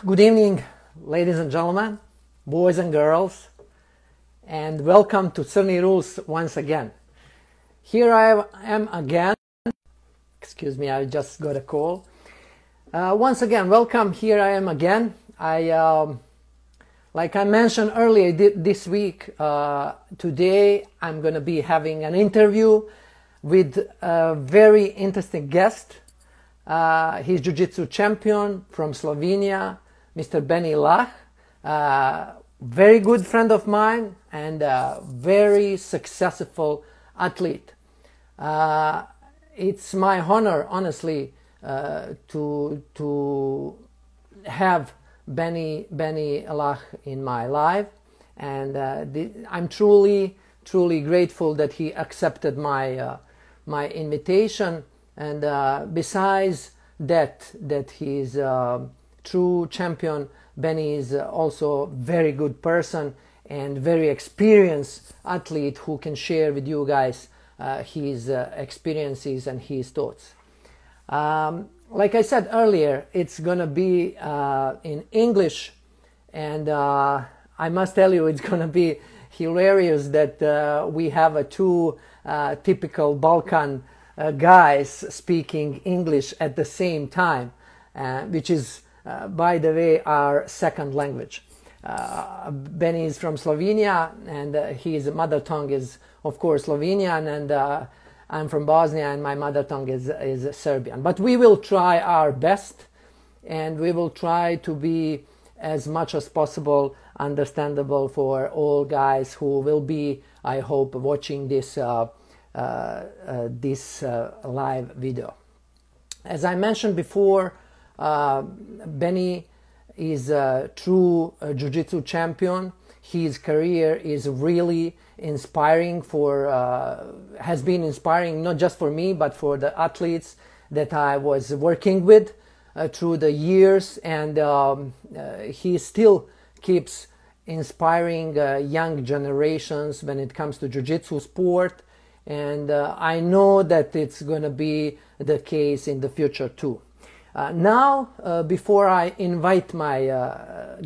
Good evening, ladies and gentlemen, boys and girls, and welcome to CRNIRULES once again. Here I am again. Excuse me, I just got a call. Once again, welcome. Here I am again. Like I mentioned earlier this week, today I'm going to be having an interview with a very interesting guest. He's Jiu-Jitsu champion from Slovenia, Mr. Benny Lah. Very good friend of mine and a very successful athlete. It's my honor, honestly, to have Benny Lah in my life, and I'm truly grateful that he accepted my my invitation. And besides that he's a true champion, Benny is also a very good person and very experienced athlete who can share with you guys his experiences and his thoughts. Like I said earlier, it's gonna be in English, and I must tell you, it's gonna be hilarious that we have two typical Balkan guys speaking English at the same time, which is, by the way, our second language. Benny is from Slovenia, and his mother tongue is, of course, Slovenian, and I'm from Bosnia, and my mother tongue is Serbian. But we will try our best, and we will try to be as much as possible understandable for all guys who will be, I hope, watching this live video. As I mentioned before, Benny is a true Jiu-Jitsu champion. His career is really inspiring has been inspiring not just for me, but for the athletes that I was working with through the years, and he still keeps inspiring young generations when it comes to Jiu-Jitsu sport. And I know that it's going to be the case in the future too. Now, before I invite my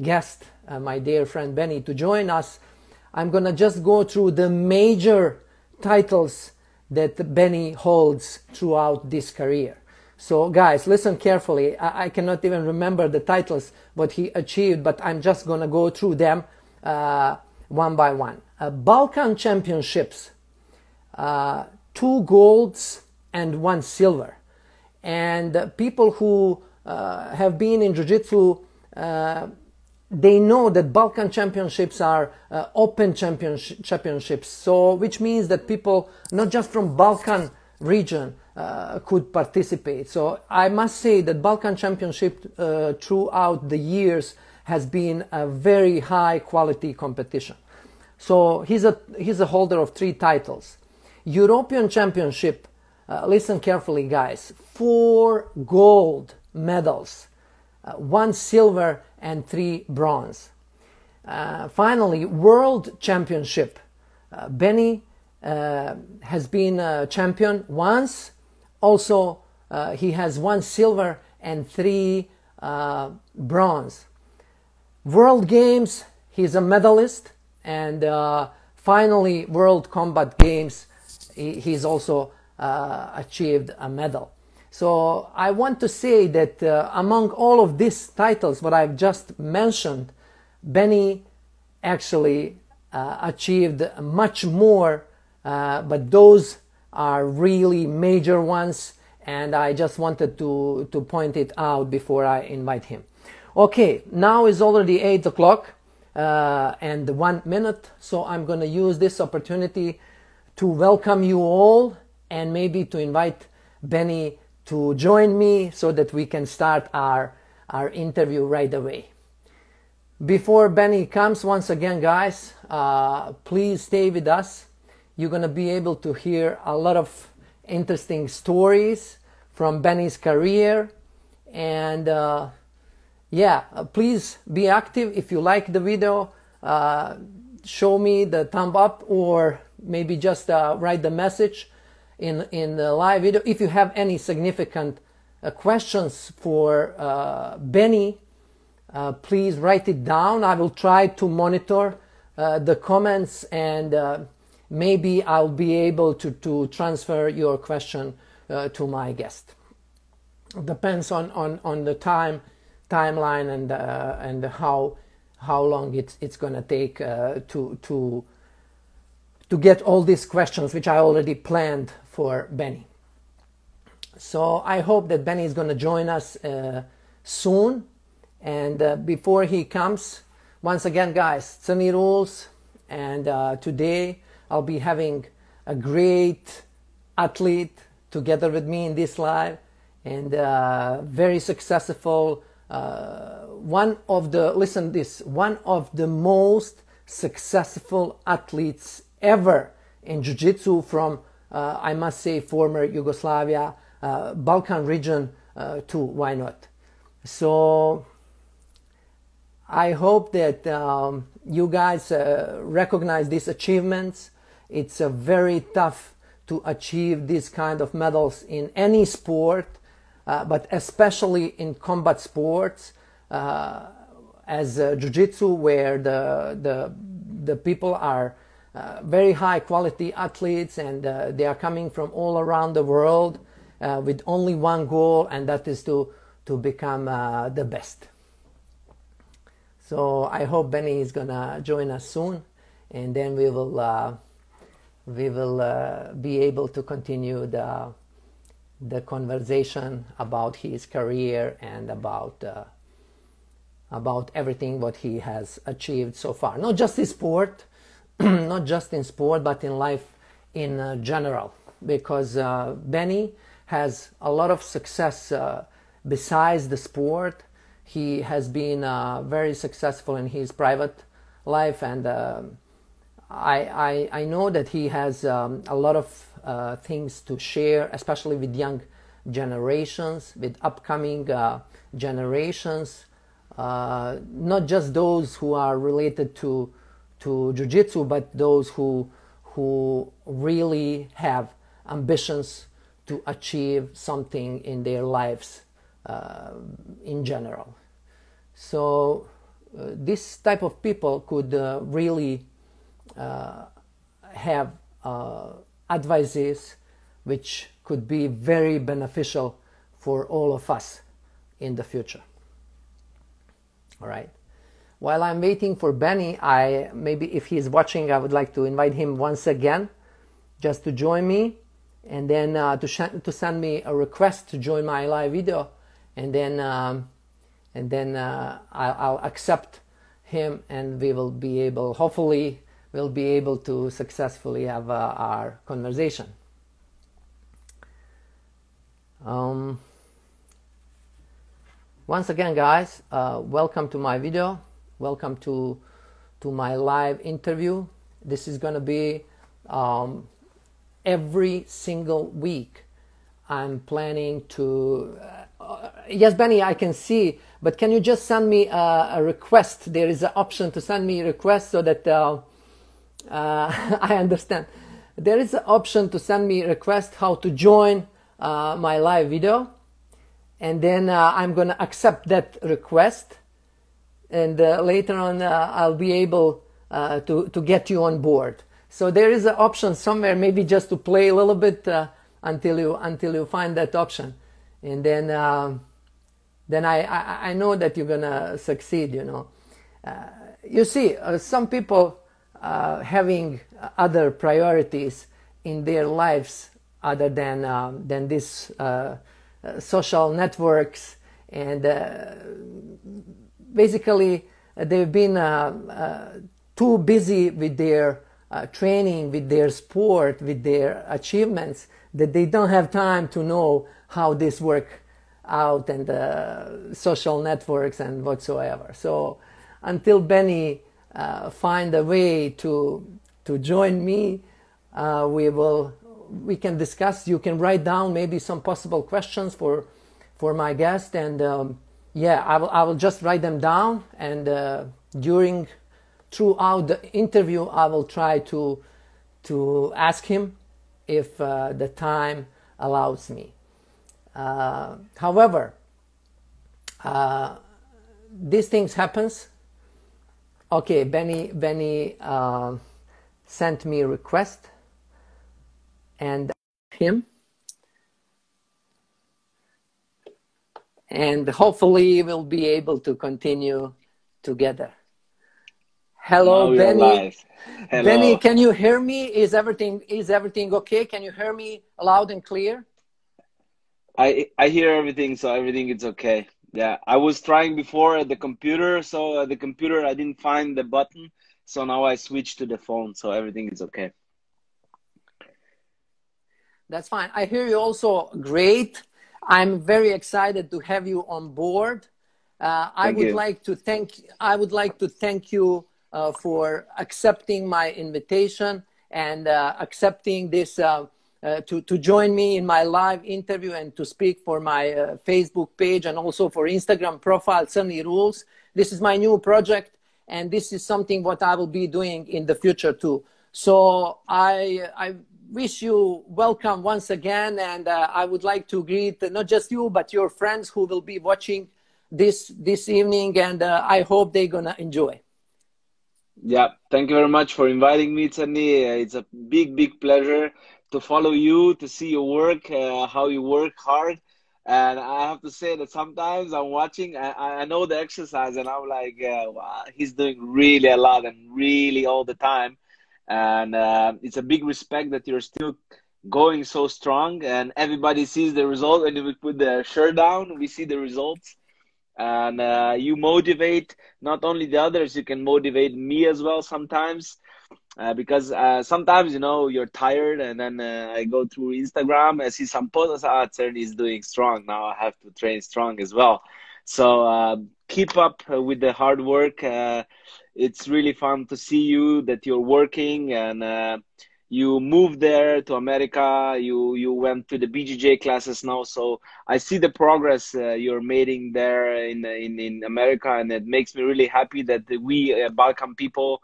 guest, my dear friend Benny, to join us, I'm going to just go through the major titles that Benny holds throughout this career. So guys, listen carefully. I cannot even remember the titles what he achieved, but I'm just going to go through them one by one. Balkan Championships. 2 golds and 1 silver, and people who have been in Jiu-Jitsu, they know that Balkan Championships are open championships, so which means that people not just from Balkan region could participate. So I must say that Balkan Championship throughout the years has been a very high quality competition. So he's a holder of 3 titles. European Championship, listen carefully guys, 4 gold medals, 1 silver and 3 bronze. Finally, World Championship. Benny has been a champion once. Also, he has 1 silver and 3 bronze. World Games, he's a medalist. And finally, World Combat Games, he's also achieved a medal. So I want to say that among all of these titles, what I've just mentioned, Benny actually achieved much more, but those are really major ones, and I just wanted to point it out before I invite him. Okay, now is already 8 o'clock and 1 minute, so I'm going to use this opportunity to welcome you all and maybe to invite Benny to join me so that we can start our interview right away. Before Benny comes, once again guys, please stay with us. You're going to be able to hear a lot of interesting stories from Benny's career, and yeah, please be active. If you like the video, show me the thumb up, or maybe just write the message in the live video. If you have any significant questions for Benny, please write it down. I will try to monitor the comments, and maybe I'll be able to transfer your question to my guest. Depends on the timeline and how long it's gonna take to get all these questions, which I already planned for Benny. So I hope that Benny is gonna join us soon. And before he comes, once again, guys, CRNI Rules, and today I'll be having a great athlete together with me in this live, and very successful, one of the most successful athletes ever in jiu-jitsu from, I must say, former Yugoslavia, Balkan region too, why not? So I hope that you guys recognize these achievements. It's very tough to achieve these kind of medals in any sport, but especially in combat sports, as jiu-jitsu, where the people are very high quality athletes, and they are coming from all around the world with only one goal, and that is to become the best. So I hope Benny is gonna join us soon, and then we will be able to continue the conversation about his career and about everything what he has achieved so far. Not just in sport, not just in sport, but in life in general. Because Benny has a lot of success besides the sport. He has been very successful in his private life, and I know that he has a lot of things to share, especially with young generations, with upcoming generations, not just those who are related to jiu-jitsu, but those who really have ambitions to achieve something in their lives in general. So this type of people could really have advices which could be very beneficial for all of us in the future. All right. While I'm waiting for Benny, maybe if he's watching, I would like to invite him once again just to join me, and then to send me a request to join my live video, and then I'll accept him, and we will be able, hopefully we'll be able to successfully have our conversation. Once again, guys, welcome to my video. Welcome to my live interview. This is gonna be every single week. I'm planning to yes, Benny, I can see, but can you just send me a request? There is an option to send me a request, so that I understand. There is an option to send me a request how to join my live video, and then I'm gonna accept that request, and later on I'll be able to get you on board. So there is an option somewhere, maybe just to play a little bit until you find that option, and then I know that you're gonna succeed. You know, you see, some people having other priorities in their lives other than these social networks, and basically they've been too busy with their training, with their sport, with their achievements, that they don't have time to know how this work out, and social networks and whatsoever. So until Benny find a way to join me, we can discuss. You can write down maybe some possible questions for my guest, and yeah, I will just write them down, and throughout the interview I will try to ask him if the time allows me. However, these things happens. Okay, Benny sent me a request, and him, and hopefully we'll be able to continue together. Hello, Benny. Hello. Benny, can you hear me? Is everything okay? Can you hear me loud and clear? I hear everything, so everything is okay. Yeah, I was trying before at the computer, so the computer I didn't find the button, so now I switched to the phone, so everything is okay. That's fine. I hear you also great. I'm very excited to have you on board. I would like to thank you for accepting my invitation and accepting this to join me in my live interview and to speak for my Facebook page and also for Instagram profile, CRNIRULES. This is my new project, and this is something what I will be doing in the future too. So I wish you welcome once again, and I would like to greet not just you, but your friends who will be watching this evening, and I hope they're gonna enjoy. Yeah, thank you very much for inviting me, Tani. It's a big pleasure to follow you, to see your work, how you work hard. And I have to say that sometimes I'm watching, I know the exercise, and I'm like, wow, he's doing really a lot and really all the time. And it's a big respect that you're still going so strong, and everybody sees the result. When we put the shirt down, we see the results. And you motivate not only the others, you can motivate me as well sometimes. Because sometimes, you know, you're tired, and then I go through Instagram, I see some posts, Cerny is doing strong. Now I have to train strong as well. So keep up with the hard work. It's really fun to see you, that you're working, and you moved there to America. You went to the BJJ classes now. So I see the progress you're making there in America, and it makes me really happy that we Balkan people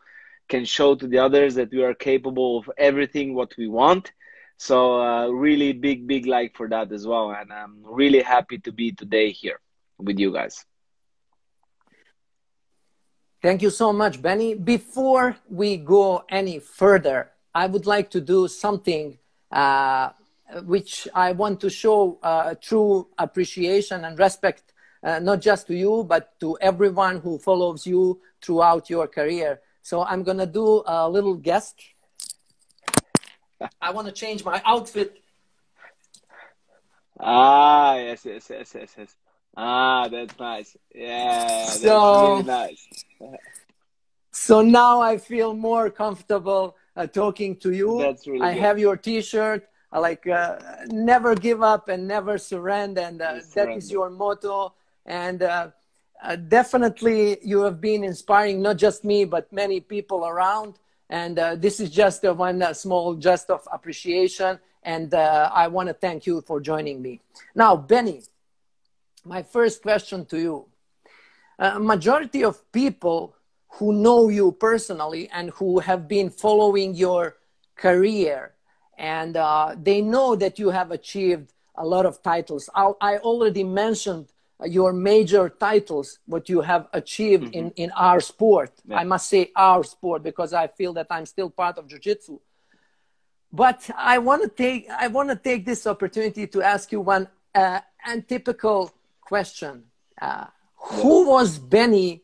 can show to the others that we are capable of everything what we want. So really big like for that as well. And I'm really happy to be today here with you guys. Thank you so much, Benny. Before we go any further, I would like to do something which I want to show true appreciation and respect, not just to you, but to everyone who follows you throughout your career. So I'm going to do a little guest. I want to change my outfit. Ah, yes. Ah, that's nice. Yeah, that's really nice. So now I feel more comfortable talking to you. That's really I good. have your T-shirt, like never give up and never surrender, and that is your motto. And definitely you have been inspiring not just me, but many people around. And this is just one small gest of appreciation. And I want to thank you for joining me. Now, Benny, my first question to you. Majority of people who know you personally and who have been following your career, and they know that you have achieved a lot of titles. I already mentioned your major titles, what you have achieved in our sport. Yeah. I must say our sport, because I feel that I'm still part of jiu-jitsu. But I want to take this opportunity to ask you one untypical question. Who was Benny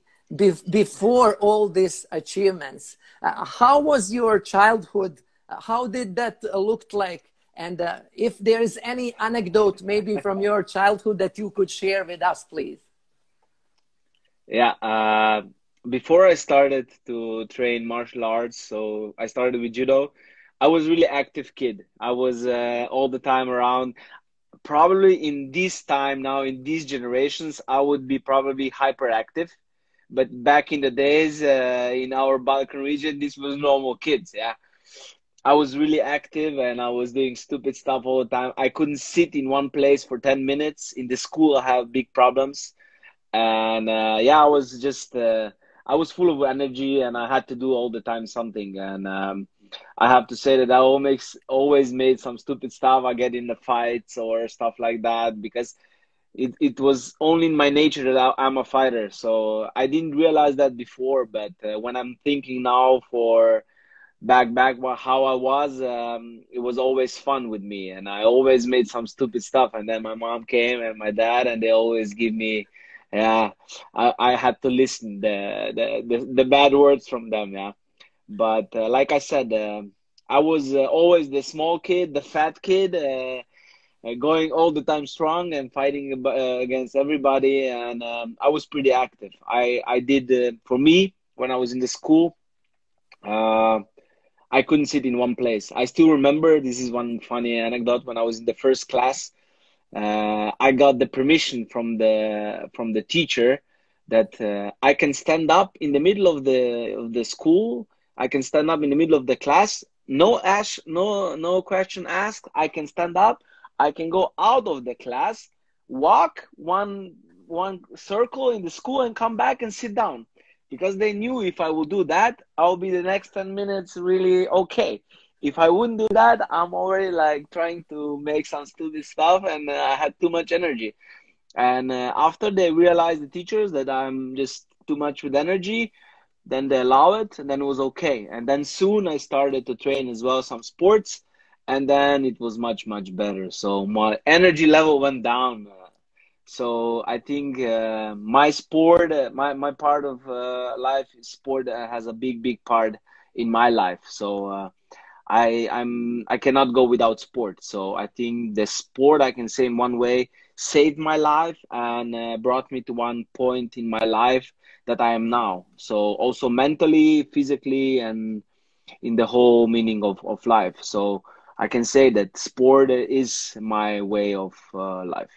before all these achievements? How was your childhood? How did that look like? And if there is any anecdote maybe from your childhood that you could share with us, please. Yeah, before I started to train martial arts, so I started with judo, I was really active kid. I was all the time around. Probably in this time now, in these generations, I would be probably hyperactive. But back in the days, in our Balkan region, this was normal kids, yeah. I was really active, and I was doing stupid stuff all the time. I couldn't sit in one place for 10 minutes. In the school, I have big problems. And yeah, I was just, I was full of energy, and I had to do all the time something. And I have to say that I always made some stupid stuff. I get in the fights or stuff like that, because it was only in my nature that I'm a fighter. So I didn't realize that before, but when I'm thinking now for back how I was, it was always fun with me, and I always made some stupid stuff. And then my mom came and my dad, and they always give me, yeah, I had to listen the bad words from them, yeah. But like I said, I was always the small kid, the fat kid, going all the time strong and fighting against everybody. And I was pretty active. I did, for me, when I was in the school, I couldn't sit in one place. I still remember, this is one funny anecdote, when I was in the first class, I got the permission from the teacher that I can stand up in the middle of the school. I can stand up in the middle of the class. No question asked. I can stand up. I can go out of the class, walk one circle in the school, and come back and sit down. Because they knew if I would do that, I'll be the next 10 minutes really okay. If I wouldn't do that, I'm already like trying to make some stupid stuff, and I had too much energy. And after they realized, the teachers, that I'm just too much with energy, then they allow it, and then it was okay. And then soon I started to train as well, some sports, and then it was much, much better. So my energy level went down. So I think my sport, my part of life, sport has a big part in my life. So I cannot go without sport. So I think the sport, I can say in one way, saved my life and brought me to one point in my life that I am now. So also mentally, physically, and in the whole meaning of life. So I can say that sport is my way of life.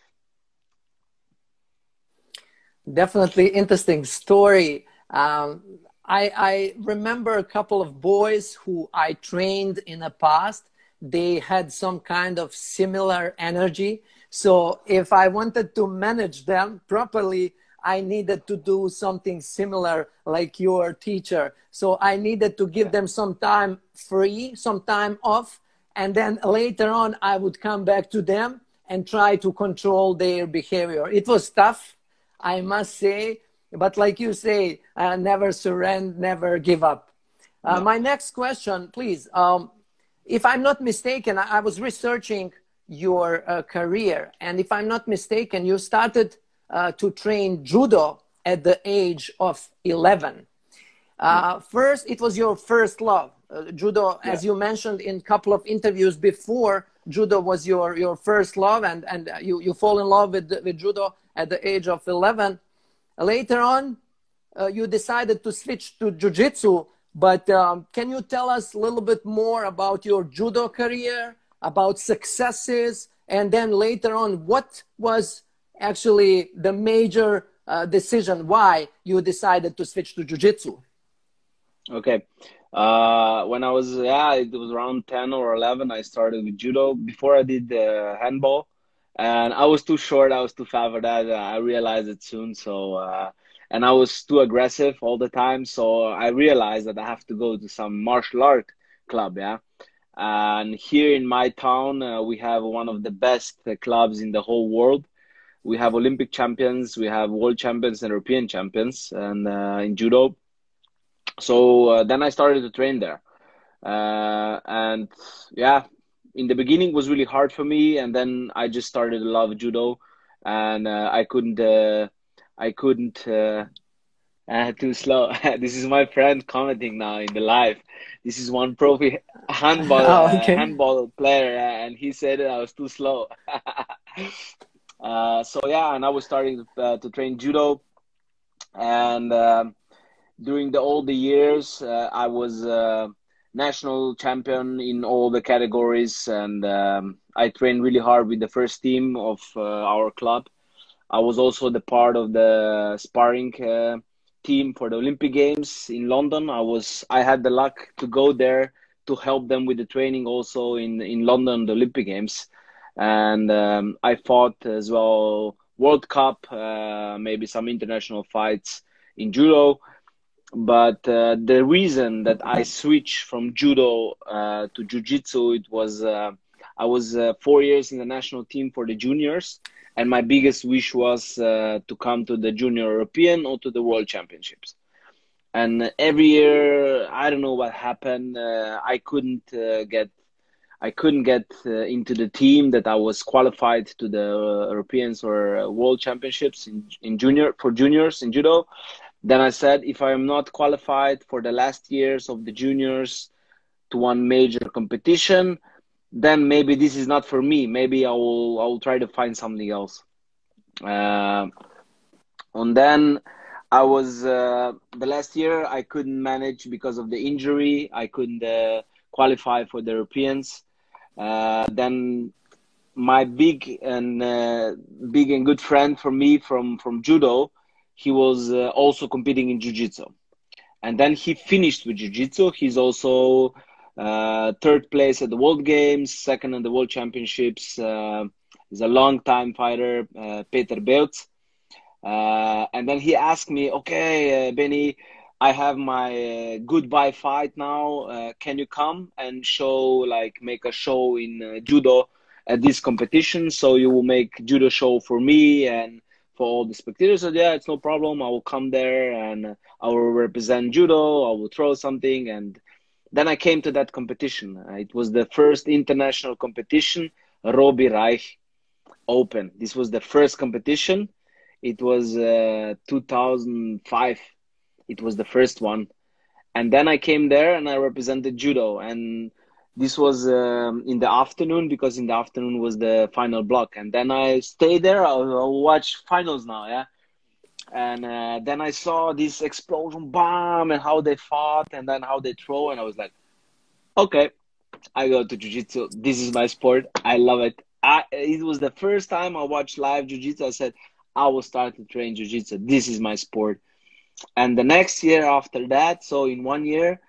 Definitely interesting story. I remember a couple of boys who I trained in the past. They had some kind of similar energy. So if I wanted to manage them properly, I needed to do something similar like your teacher. So I needed to give them some time free, some time off. And then later on, I would come back to them and try to control their behavior. It was tough, I must say, but like you say, never surrender, never give up. My next question, please. If I'm not mistaken, I was researching your career, and if I'm not mistaken, you started to train judo at the age of 11. First, it was your first love. Judo, as you mentioned in a couple of interviews before, judo was your first love, and you fall in love with judo at the age of 11. Later on, you decided to switch to jiu-jitsu, but can you tell us a little bit more about your judo career, about successes, and then later on, what was actually the major decision why you decided to switch to jiu-jitsu? Okay. When I was, it was around 10 or 11, I started with judo. Before I did handball, and I was too short, I was too fat for that. I realized it soon. So, and I was too aggressive all the time. So I realized that I have to go to some martial art club, yeah. And here in my town, we have one of the best clubs in the whole world. We have Olympic champions, we have world champions and European champions, and in judo. So then I started to train there. And yeah, in the beginning it was really hard for me, and then I just started to love judo, and I couldn't too slow. This is my friend commenting now in the live. This is one Prvi handball player, and he said I was too slow. So yeah, and I was starting to train judo, and during all the years, I was national champion in all the categories, and I trained really hard with the first team of our club. I was also the part of the sparring team for the Olympic Games in London. I had the luck to go there to help them with the training also in London, the Olympic Games. And I fought as well World Cup, maybe some international fights in judo. But the reason that I switched from judo to jiu-jitsu, it was I was 4 years in the national team for the juniors, and my biggest wish was to come to the Junior European or to the World Championships. And every year, I don't know what happened. I couldn't get into the team that I was qualified to the Europeans or World Championships in juniors in judo. Then I said, if I am not qualified for the last years of the juniors to one major competition, then maybe this is not for me. Maybe I will try to find something else. And then I was the last year I couldn't manage because of the injury. I couldn't qualify for the Europeans. Then my big and good friend for me from judo, he was also competing in jiu-jitsu, and then he finished with jiu-jitsu. He's also third place at the World Games, second in the World Championships. He's a long time fighter, Peter Beutz. And then he asked me, okay, Benny, I have my goodbye fight now. Can you come and make a show in judo at this competition? So you will make judo show for me and for all the spectators. So yeah, it's no problem. I will come there and I will represent judo. I will throw something. And then I came to that competition. It was the first international competition, Robbie Reich Open. This was the first competition. It was 2005. It was the first one. And then I came there and I represented judo. And this was in the afternoon, because in the afternoon was the final block. And then I stayed there. I'll watch finals now, yeah. And then I saw this explosion, bomb, and how they fought, and then how they throw. And I was like, okay, I go to jiu-jitsu. This is my sport. I love it. It was the first time I watched live jiu-jitsu. I said, I will start to train jiu-jitsu. This is my sport. And the next year after that, so in 1 year,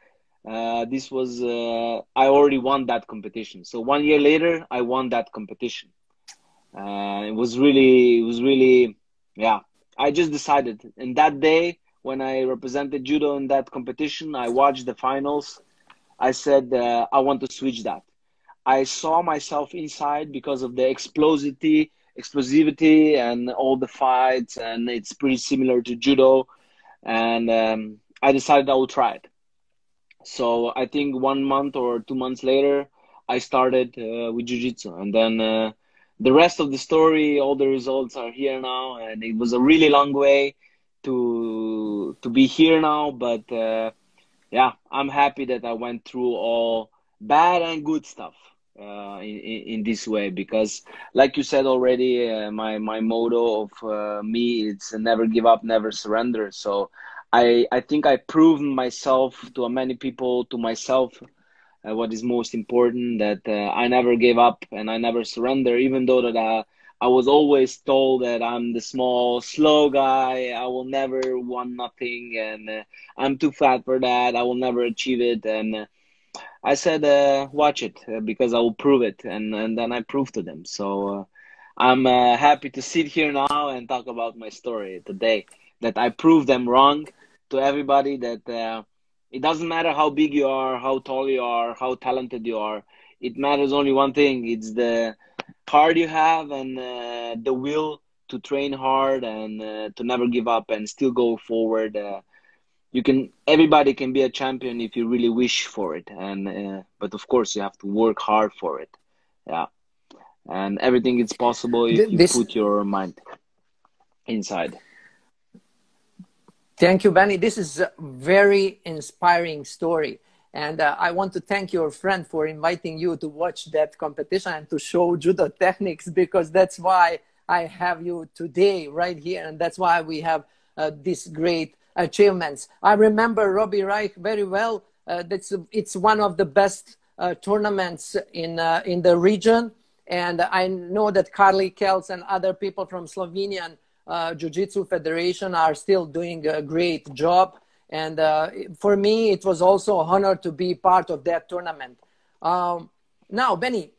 this was, I already won that competition. So 1 year later, I won that competition. It was really, yeah. I just decided. And that day, when I represented judo in that competition, I watched the finals. I said, I want to switch that. I saw myself inside because of the explosivity and all the fights, and it's pretty similar to judo. And I decided I will try it. So I think 1 month or 2 months later, I started with jiu-jitsu. And then the rest of the story, all the results are here now. And it was a really long way to be here now. But yeah, I'm happy that I went through all bad and good stuff in this way. Because like you said already, my motto of me, it's never give up, never surrender. So I think I proved myself to many people, to myself, what is most important, that I never gave up and I never surrender, even though that I was always told that I'm the small, slow guy. I will never want nothing, and I'm too fat for that. I will never achieve it. And I said, watch it, because I will prove it. And then I proved to them. So I'm happy to sit here now and talk about my story today, that I proved them wrong, to everybody, that it doesn't matter how big you are, how tall you are, how talented you are. It matters only one thing. It's the heart you have and the will to train hard and to never give up and still go forward. Everybody can be a champion if you really wish for it. And but of course you have to work hard for it. Yeah. And everything is possible if you put your mind inside. Thank you, Benny. This is a very inspiring story. And I want to thank your friend for inviting you to watch that competition and to show judo techniques, because that's why I have you today right here. And that's why we have these great achievements. I remember Robbie Reich very well. It's one of the best tournaments in the region. And I know that Carly Kels and other people from Slovenian Jiu-Jitsu Federation are still doing a great job. And for me, it was also an honor to be part of that tournament. Now, Benny,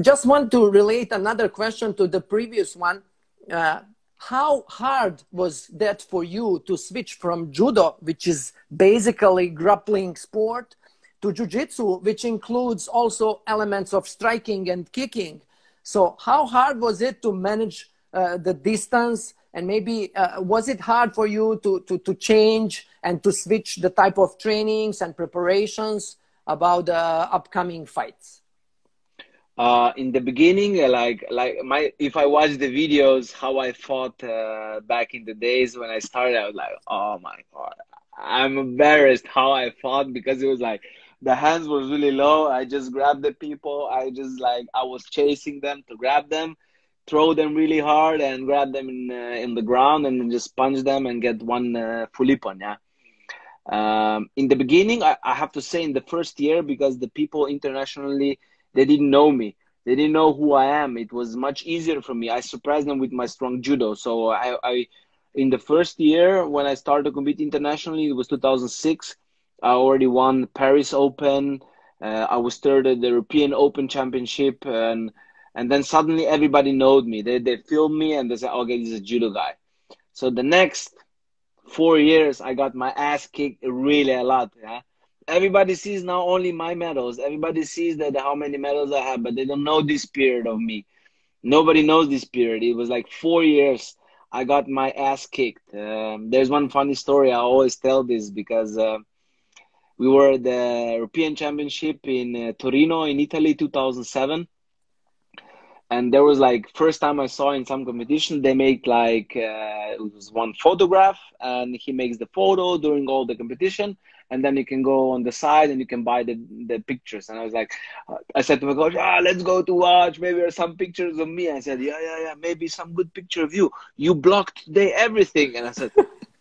just want to relate another question to the previous one. How hard was that for you to switch from judo, which is basically grappling sport, to jiu-jitsu, which includes also elements of striking and kicking? So how hard was it to manage the distance? And maybe was it hard for you to change and to switch the type of trainings and preparations about the upcoming fights? In the beginning, if I watch the videos how I fought back in the days when I started, I was like, oh my God, I'm embarrassed how I fought, because it was like the hands was really low. I just grabbed the people. I was chasing them to grab them, throw them really hard and grab them in the ground and then just punch them and get one fulipon, yeah. In the beginning, I have to say in the first year, because the people internationally, they didn't know me. They didn't know who I am. It was much easier for me. I surprised them with my strong judo. So in the first year when I started to compete internationally, it was 2006. I already won Paris Open. I was third at the European Open Championship. And then suddenly everybody knowed me. They filmed me and they said, okay, this is a judo guy. So the next 4 years, I got my ass kicked really a lot. Yeah? Everybody sees now only my medals. Everybody sees that how many medals I have, but they don't know this period of me. Nobody knows this period. It was like 4 years I got my ass kicked. There's one funny story. I always tell this, because we were at the European Championship in Torino in Italy, 2007. And there was like, first time I saw in some competition, they make like, it was one photograph and he makes the photo during all the competition. And then you can go on the side and you can buy the pictures. And I was like, I said to my coach, let's go to watch. Maybe there's some pictures of me. I said, yeah, maybe some good picture of you. You blocked today everything. And I said,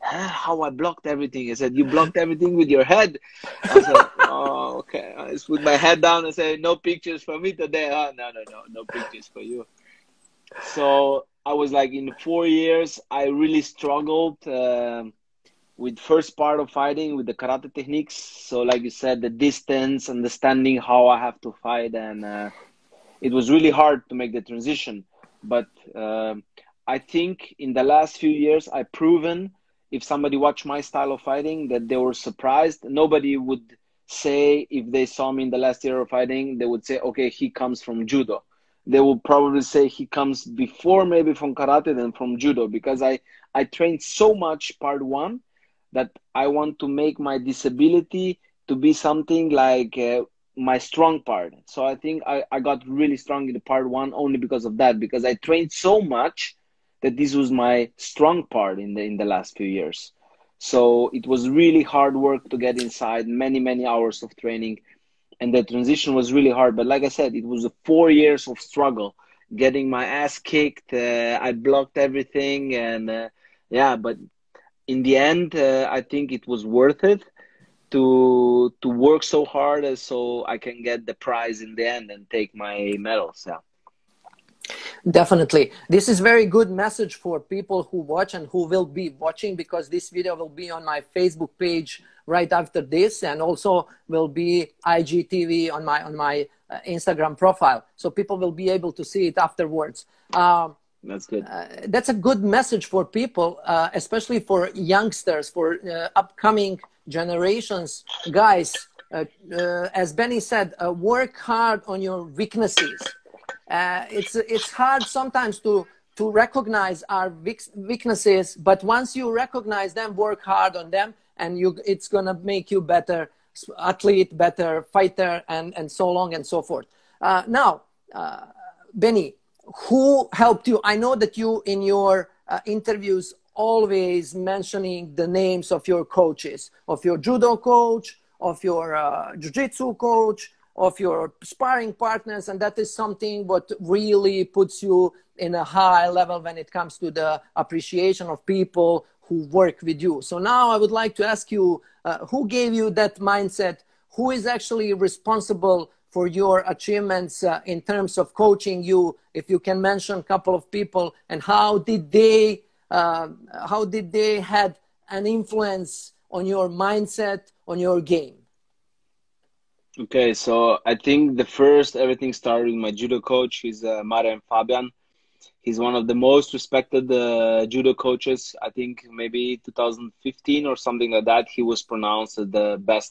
how I blocked everything? He said, you blocked everything with your head. I said, oh, okay. I just put my head down and said, no pictures for me today. No pictures for you. So I was like, in 4 years, I really struggled with first part of fighting, with the karate techniques. So like you said, the distance, understanding how I have to fight. And it was really hard to make the transition. But I think in the last few years, I've proven, if somebody watched my style of fighting, that they were surprised. Nobody would say, if they saw me in the last year of fighting, they would say, okay, he comes from judo. They will probably say he comes before maybe from karate than from judo, because I trained so much part one that I want to make my disability to be something like my strong part. So I think I got really strong in the part one only because of that, because I trained so much that this was my strong part in the last few years. So it was really hard work to get inside, many hours of training, and the transition was really hard. But like I said, it was 4 years of struggle, getting my ass kicked. I blocked everything, and yeah, but in the end, I think it was worth it to work so hard so I can get the prize in the end and take my medals. Yeah. Definitely. This is very good message for people who watch and who will be watching, because this video will be on my Facebook page right after this, and also will be IGTV on my Instagram profile. So people will be able to see it afterwards. That's good. That's a good message for people, especially for youngsters, for upcoming generations. Guys, as Benny said, work hard on your weaknesses. It's hard sometimes to recognize our weaknesses, but once you recognize them, work hard on them, and it's gonna make you better athlete, better fighter, and so on and so forth. Now, Benny, who helped you? I know that you, in your interviews, always mentioning the names of your coaches, of your judo coach, of your jiu-jitsu coach, of your sparring partners, and that is something what really puts you in a high level when it comes to the appreciation of people who work with you. So now I would like to ask you, who gave you that mindset? Who is actually responsible for your achievements in terms of coaching you? If you can mention a couple of people, and how did they had an influence on your mindset, on your game? Okay, so I think everything started with my judo coach. He's Marian Fabian. He's one of the most respected judo coaches. I think maybe 2015 or something like that, he was pronounced as the best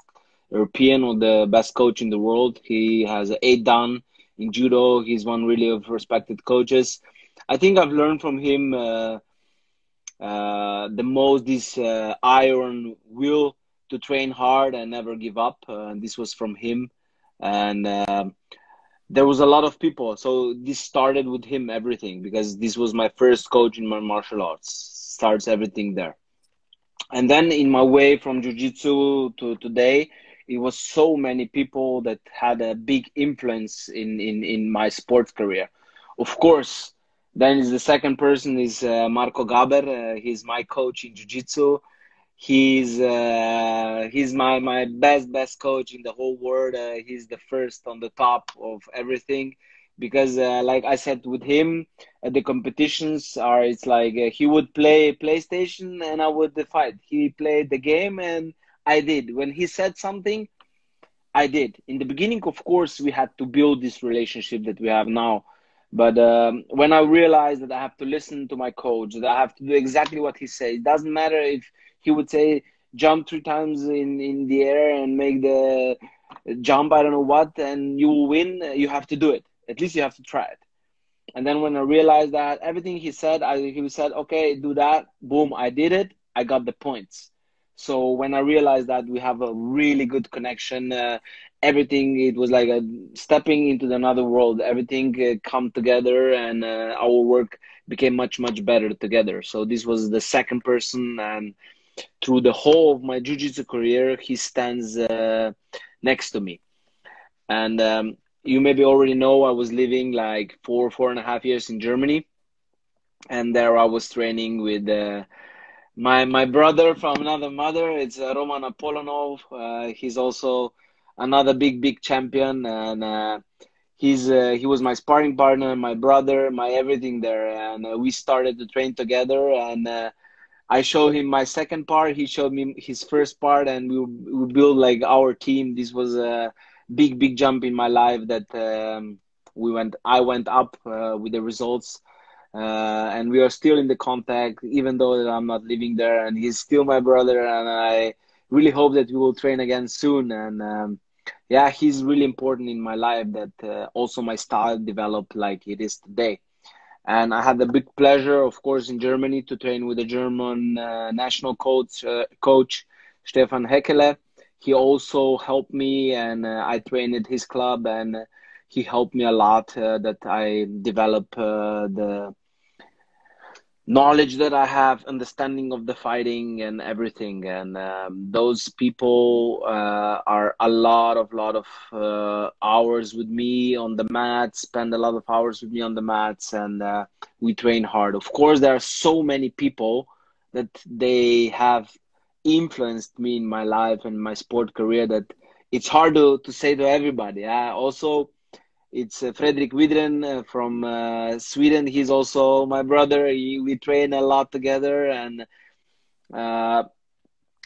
European or the best coach in the world. He has 8 dan in judo. He's one really of respected coaches. I think I've learned from him the most, this iron will to train hard and never give up. This was from him. And there was a lot of people. So this started with him, everything, because this was my first coach in my martial arts. Starts everything there. And then in my way from jiu-jitsu to today, it was so many people that had a big influence in my sports career. Of course, then is the second person is Marco Gaber. He's my coach in jiu-jitsu. He's my best coach in the whole world. He's the first on the top of everything, because like I said with him, the competitions are, it's like he would play PlayStation and I would fight. He played the game and I did. When he said something, I did. In the beginning, of course, we had to build this relationship that we have now. But when I realized that I have to listen to my coach, that I have to do exactly what he says, it doesn't matter if he would say jump 3 times in the air and make the jump, I don't know what, and you will win, you have to do it. At least you have to try it. And then when I realized that everything he said, he said, okay, do that. Boom, I did it. I got the points. So when I realized that we have a really good connection, everything, it was like stepping into another world. Everything come together and our work became much, much better together. So this was the second person, and through the whole of my jiu-jitsu career, he stands next to me. And you maybe already know I was living like 4.5 years in Germany, and there I was training with my brother from another mother. It's Roman Apollonov. He's also another big champion, and he was my sparring partner, my brother, my everything there, and we started to train together. And I showed him my second part, he showed me his first part, and we built like our team. This was a big jump in my life that I went up with the results. And we are still in the contact, even though that I'm not living there, and he's still my brother, and I really hope that we will train again soon. And yeah, he's really important in my life, that also my style developed like it is today. And I had the big pleasure, of course, in Germany to train with the German national coach Stefan Heckele. He also helped me, and I trained at his club, and he helped me a lot that I develop the knowledge that I have, understanding of the fighting and everything. And those people are a lot of hours with me on the mat, spend a lot of hours with me on the mats, and we train hard. Of course, there are so many people that they have influenced me in my life and my sport career that it's hard to say to everybody. Also, it's Fredrik Widren from Sweden. He's also my brother. We train a lot together, and I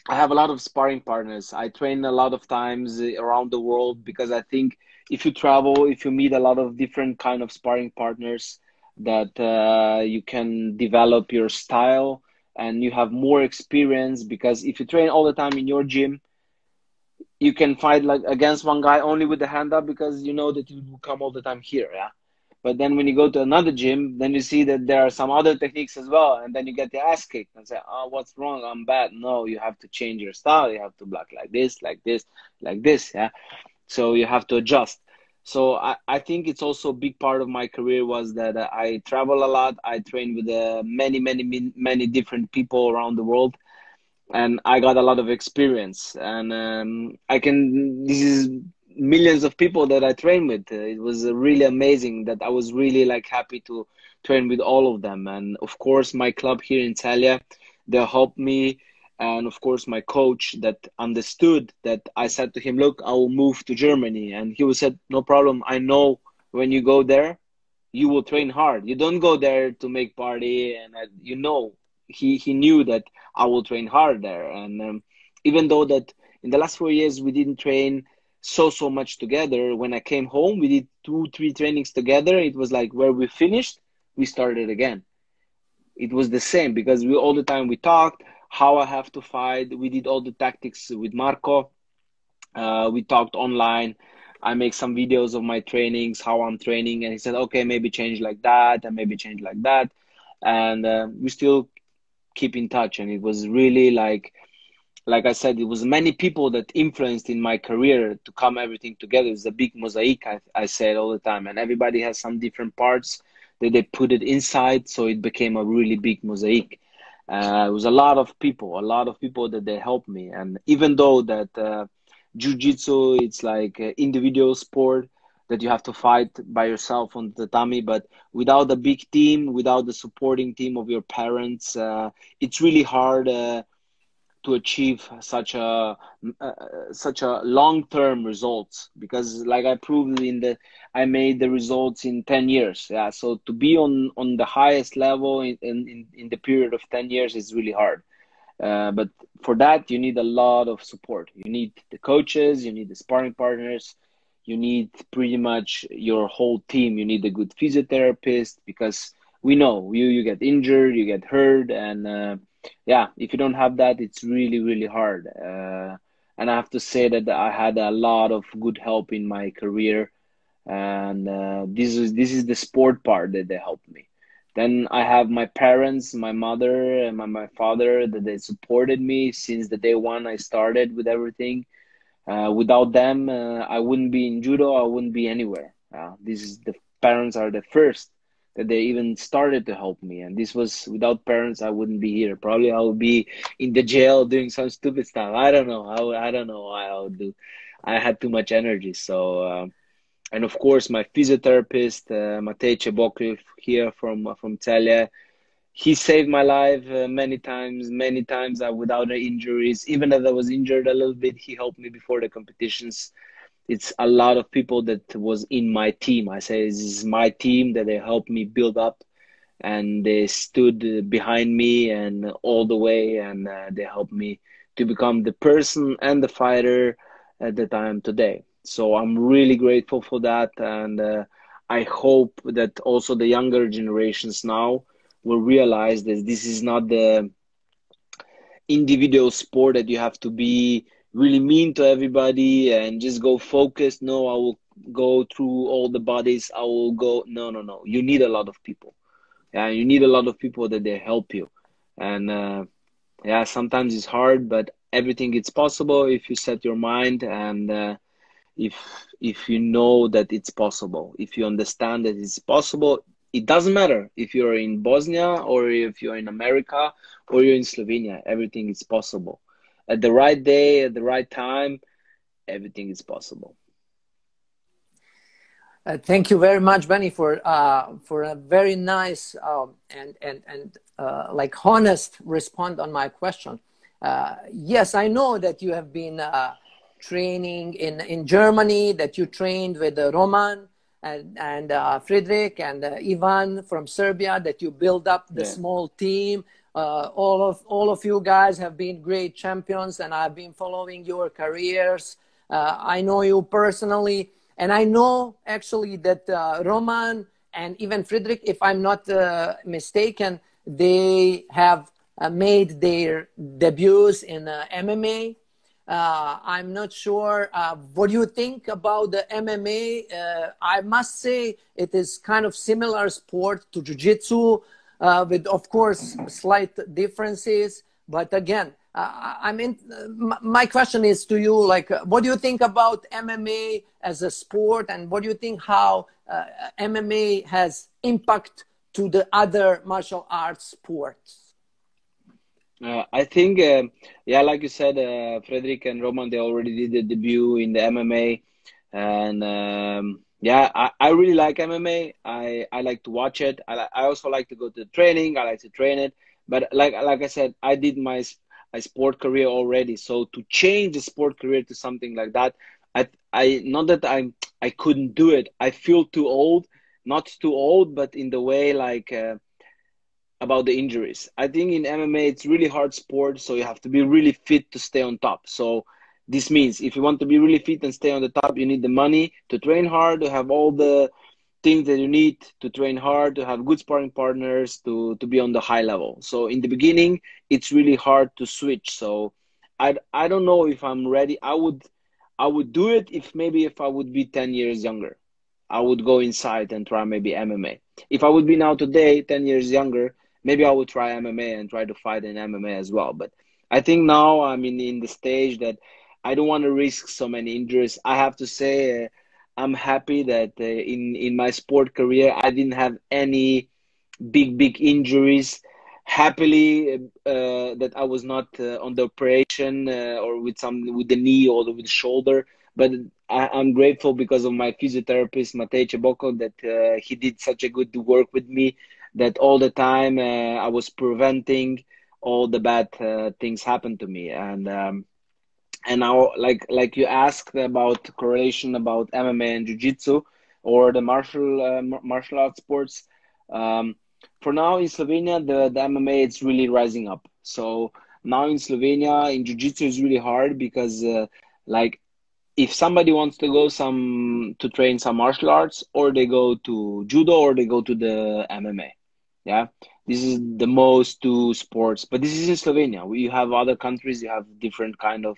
have a lot of sparring partners. I train a lot of times around the world, because I think if you travel, if you meet a lot of different kind of sparring partners, that you can develop your style and you have more experience. Because if you train all the time in your gym, you can fight like against one guy only with the hand up, because you know that you will come all the time here, yeah. But then when you go to another gym, then you see that there are some other techniques as well, and then you get the ass kicked and say, oh, what's wrong? I'm bad. No, you have to change your style. You have to block like this, like this, like this, yeah. So you have to adjust. So I think it's also a big part of my career was that I travel a lot. I train with many different people around the world, and I got a lot of experience. And this is millions of people that I train with. It was really amazing that I was really like happy to train with all of them. And of course, my club here in Italia, they helped me. And of course, my coach that understood that I said to him, look, I will move to Germany. And he said, no problem. I know when you go there, you will train hard. You don't go there to make party. And you know, he knew that I will train hard there. And even though that in the last 4 years, we didn't train so much together, when I came home, we did 2-3 trainings together. It was like where we finished, we started again. It was the same, because all the time we talked, how I have to fight. We did all the tactics with Marco. We talked online. I make some videos of my trainings, how I'm training, and he said, okay, maybe change like that, and maybe change like that, and we still keep in touch. And it was really like I said, it was many people that influenced in my career to come everything together. It's a big mosaic, I say it all the time, and everybody has some different parts that they put it inside, so it became a really big mosaic. It was a lot of people that they helped me. And even though that jiu-jitsu, it's like an individual sport that you have to fight by yourself on the tatami, but without a big team, without the supporting team of your parents, it's really hard to achieve such a long-term results, because like I proved I made the results in 10 years. Yeah, so to be on the highest level in the period of 10 years is really hard. But for that, you need a lot of support. You need the coaches, you need the sparring partners, you need pretty much your whole team. You need a good physiotherapist, because we know you get injured, you get hurt, and yeah, if you don't have that, it's really, really hard. And I have to say that I had a lot of good help in my career, and this is the sport part that they helped me. Then I have my parents, my mother and my father, that they supported me since the day one I started with everything. Without them, I wouldn't be in judo. I wouldn't be anywhere. This is the parents are the first that they even started to help me, and this was without parents I wouldn't be here. Probably I would be in the jail doing some stupid stuff. I don't know. I don't know why I would do. I had too much energy. So and of course my physiotherapist, Matej Chebokliv here from Celje. He saved my life many times, without the injuries. Even if I was injured a little bit, he helped me before the competitions. It's a lot of people that was in my team. I say this is my team that they helped me build up, and they stood behind me and all the way, and they helped me to become the person and the fighter that I am today. So I'm really grateful for that, and I hope that also the younger generations now will realize that this is not the individual sport that you have to be really mean to everybody and just go focused. No, I will go through all the bodies. I will go. No. You need a lot of people. Yeah, you need a lot of people that they help you. And yeah, sometimes it's hard, but everything is possible if you set your mind, and if you know that it's possible, if you understand that it's possible. It doesn't matter if you're in Bosnia or if you're in America or you're in Slovenia. Everything is possible. At the right day, at the right time, everything is possible. Thank you very much, Benny, for a very nice and like honest response on my question. Yes, I know that you have been training in Germany, that you trained with Roman and Friedrich and Ivan from Serbia, that you build up the small team. All of you guys have been great champions, and I've been following your careers. I know you personally, and I know actually that Roman and even Friedrich, if I'm not mistaken, they have made their debuts in MMA. I'm not sure. What do you think about the MMA? I must say it is kind of similar sport to jiu-jitsu, with of course slight differences. But again, my question is to you, like, what do you think about MMA as a sport, and what do you think how MMA has impact to the other martial arts sports? I think, yeah, like you said, Frederick and Roman, they already did the debut in the MMA. And yeah, I really like MMA. I like to watch it. I also like to go to training. I like to train it. But like I said, I did my sport career already. So to change the sport career to something like that, I not that I couldn't do it. I feel too old, not too old, but in the way like about the injuries. I think in MMA, it's really hard sport, so you have to be really fit to stay on top. So this means if you want to be really fit and stay on the top, you need the money to train hard, to have all the things that you need to train hard, to have good sparring partners, to be on the high level. So in the beginning, it's really hard to switch. So I don't know if I'm ready. I I would do it if I would be 10 years younger. I would go inside and try maybe MMA. If I would be now today, 10 years younger, maybe I would try MMA and try to fight in MMA as well. But I think now I'm in the stage that I don't want to risk so many injuries. I have to say, I'm happy that in my sport career, I didn't have any big injuries. Happily that I was not on the operation or with the knee or with the shoulder. But I'm grateful because of my physiotherapist Matej Cheboko that he did such a good work with me, that all the time I was preventing all the bad things happen to me. And now, like you asked about correlation about MMA and jiu-jitsu or the martial arts sports. For now in Slovenia, the MMA it's really rising up. So now in Slovenia, in jiu-jitsu is really hard because like if somebody wants to go to train some martial arts, or they go to judo, or they go to the MMA. Yeah, this is the most two sports. But this is in Slovenia. You have other countries, you have different kind of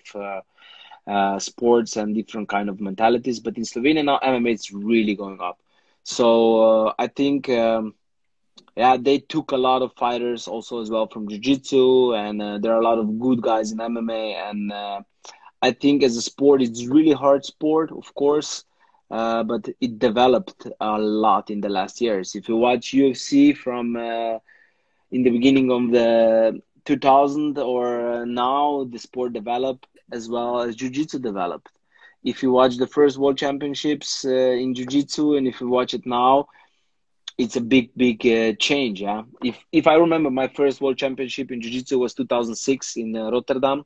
sports and different kind of mentalities. But in Slovenia now, MMA is really going up. So I think. Yeah, they took a lot of fighters also as well from jiu-jitsu, and there are a lot of good guys in MMA. And I think as a sport, it's really hard sport, of course, but it developed a lot in the last years. If you watch UFC from in the beginning of the 2000 or now, the sport developed as well as jiu-jitsu developed. If you watch the first World Championships in jiu-jitsu, and if you watch it now, it's a big change. Yeah, if I remember, my first World Championship in jiu-jitsu was 2006 in Rotterdam.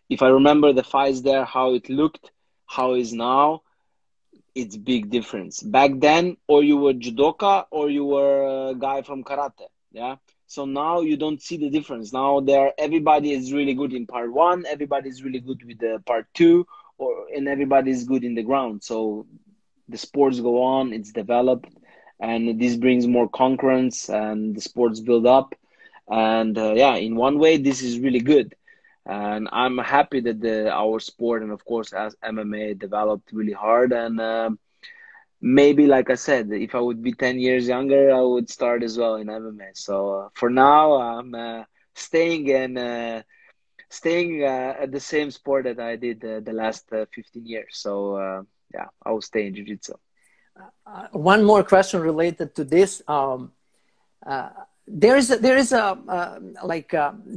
If I remember the fights there, how it looked, how it is now, it's big difference. Back then, or you were judoka or you were a guy from karate. Yeah, so now you don't see the difference. Now everybody is really good in part one, everybody is really good with the part two, and everybody is good in the ground. So the sports go on, it's developed. And this brings more concurrence, and the sports build up. And yeah, in one way, this is really good. And I'm happy that our sport, and of course, as MMA developed really hard. And maybe, like I said, if I would be 10 years younger, I would start as well in MMA. So for now, I'm staying at the same sport that I did the last 15 years. So yeah, I will stay in jiu-jitsu. One more question related to this. There is a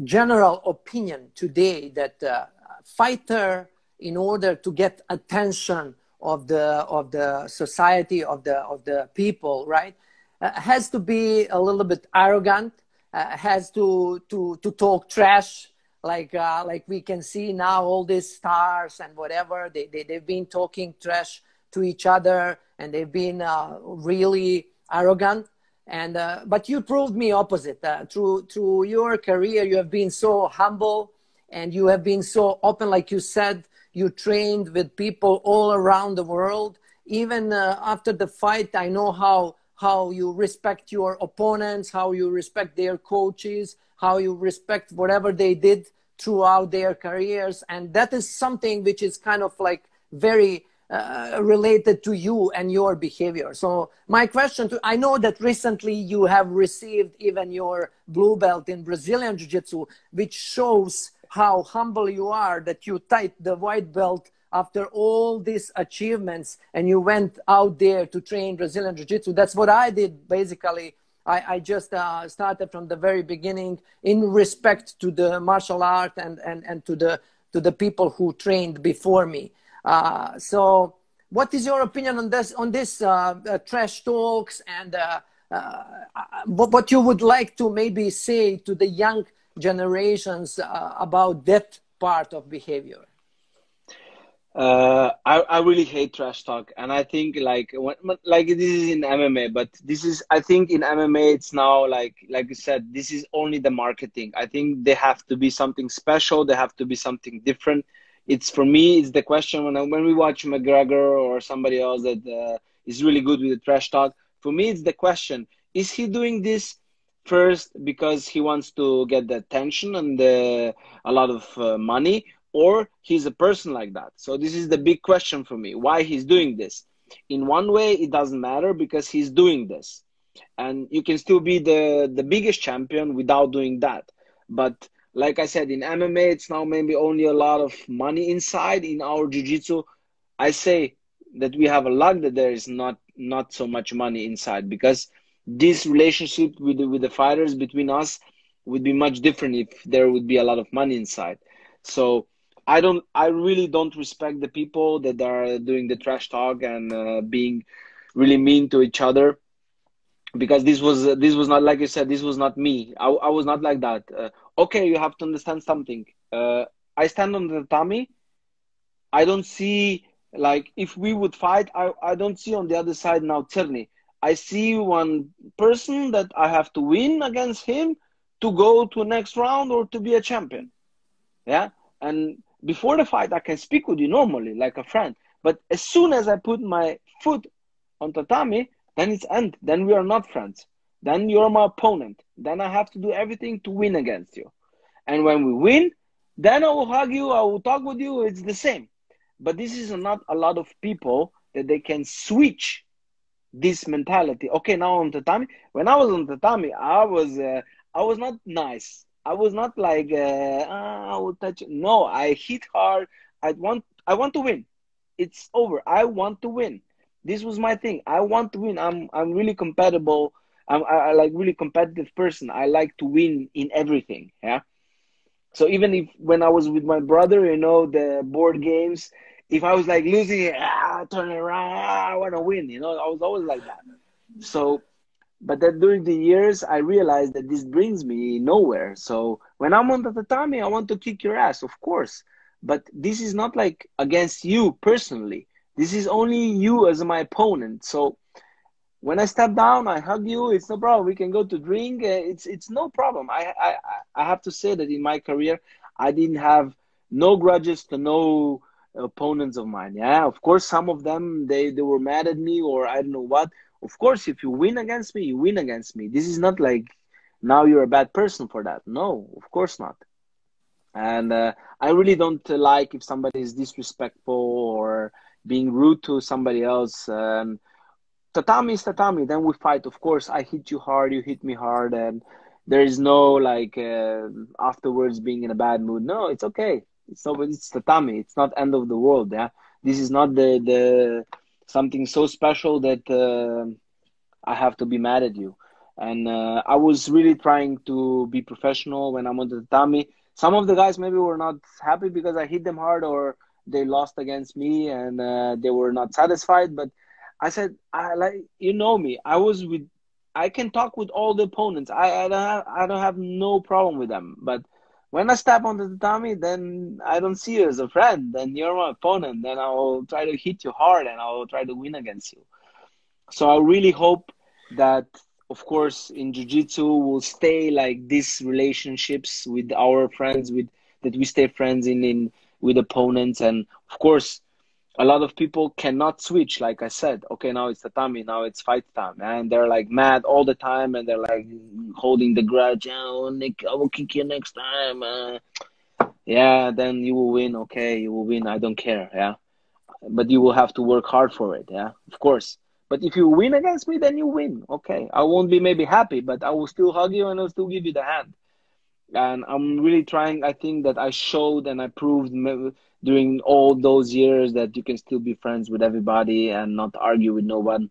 general opinion today that fighter, in order to get attention of the society, of the people, right, has to be a little bit arrogant, has to talk trash, like we can see now, all these stars and whatever, they've been talking trash to each other, and they've been really arrogant. And but you proved me opposite. Through your career, you have been so humble, and you have been so open. Like you said, you trained with people all around the world. Even after the fight, I know how you respect your opponents, how you respect their coaches, how you respect whatever they did throughout their careers. And that is something which is kind of like very related to you and your behavior. So my question I know that recently you have received even your blue belt in Brazilian Jiu-Jitsu, which shows how humble you are, that you tied the white belt after all these achievements, and you went out there to train Brazilian Jiu-Jitsu. That's what I did basically. I just started from the very beginning in respect to the martial art and to the people who trained before me. So what is your opinion on this trash talks, and what you would like to maybe say to the young generations about that part of behavior? I really hate trash talk, and I think like this is in MMA, but I think in MMA it's now like you said, this is only the marketing. I think they have to be something special, they have to be something different. For me, it's the question when we watch McGregor or somebody else that is really good with the trash talk. For me, it's the question: is he doing this first because he wants to get the attention and a lot of money, or he's a person like that. So this is the big question for me, why he's doing this. In one way, it doesn't matter because he's doing this. And you can still be the biggest champion without doing that. But like I said, in MMA, it's now maybe only a lot of money inside. In our jiu-jitsu, I say that we have a luck that there is not so much money inside, because this relationship with the fighters between us would be much different if there would be a lot of money inside. So I really don't respect the people that are doing the trash talk and being really mean to each other, because this was not, like you said, this was not me. I was not like that. Okay, you have to understand something. I stand on the tatami. I don't see, like, if we would fight, I don't see on the other side now Cerny. I see one person that I have to win against him to go to next round or to be a champion. Yeah. And before the fight, I can speak with you normally, like a friend. But as soon as I put my foot on tatami, then it's end. Then we are not friends. Then you're my opponent. Then I have to do everything to win against you. And when we win, then I will hug you, I will talk with you. It's the same. But this is not a lot of people that they can switch this mentality. Okay, now on tatami. When I was on tatami, I was not nice. I was not like I will touch it. No, I hit hard. I want to win. It's over. I want to win. This was my thing. I want to win. I'm really compatible. I like really competitive person. I like to win in everything. Yeah. So even if when I was with my brother, you know, the board games, if I was like losing, turn around, I want to win. You know, I was always like that. So, but then during the years, I realized that this brings me nowhere. So when I'm on the tatami, I want to kick your ass, of course. But this is not like against you personally. This is only you as my opponent. So when I step down, I hug you. It's no problem. We can go to drink. It's no problem. I have to say that in my career, I didn't have no grudges to no opponents of mine. Yeah, of course, some of them, they were mad at me or I don't know what. Of course, if you win against me, you win against me. This is not like now you're a bad person for that. No, of course not. And I really don't like if somebody is disrespectful or being rude to somebody else. Tatami is tatami. Then we fight. Of course, I hit you hard, you hit me hard, and there is no like afterwards being in a bad mood. No, it's okay. It's tatami. It's not end of the world. Yeah, this is not the something so special that I have to be mad at you. And I was really trying to be professional when I'm on the tatami. Some of the guys maybe were not happy because I hit them hard or they lost against me and they were not satisfied. But I said, you know me. I can talk with all the opponents. I don't have no problem with them. But when I step on the tatami, then I don't see you as a friend. Then you're my opponent. Then I will try to hit you hard and I will try to win against you. So I really hope that, of course, in jiu-jitsu will stay like these relationships with our friends, that we stay friends in with opponents. And of course, a lot of people cannot switch. Like I said, okay, now it's tatami, now it's fight time, and they're like mad all the time, and they're like holding the grudge. Oh, Nick, I will kick you next time. Yeah, then you will win. Okay, you will win. I don't care. Yeah, but you will have to work hard for it. Yeah, of course. But if you win against me, then you win. Okay, I won't be maybe happy, but I will still hug you and I'll still give you the hand. And I'm really trying. I think that I showed and I proved during all those years that you can still be friends with everybody and not argue with no one,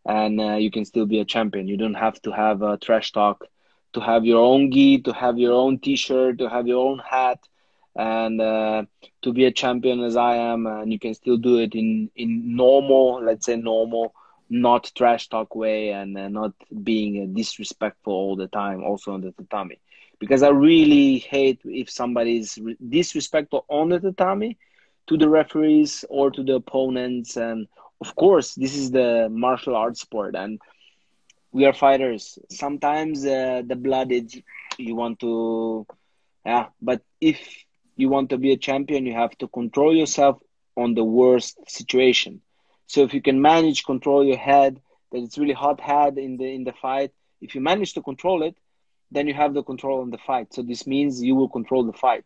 and you can still be a champion. You don't have to have a trash talk to have your own gi, to have your own t-shirt, to have your own hat, and to be a champion as I am. And you can still do it in normal, let's say normal, not trash talk way, and not being disrespectful all the time also on the tatami. Because I really hate if somebody is disrespectful on the tatami to the referees or to the opponents. And of course, this is the martial arts sport and we are fighters. Sometimes the blood is, you want to, yeah, but if you want to be a champion, you have to control yourself on the worst situation. So if you can manage control your head, that it's really hot head in the fight, if you manage to control it, then you have the control on the fight. So this means you will control the fight.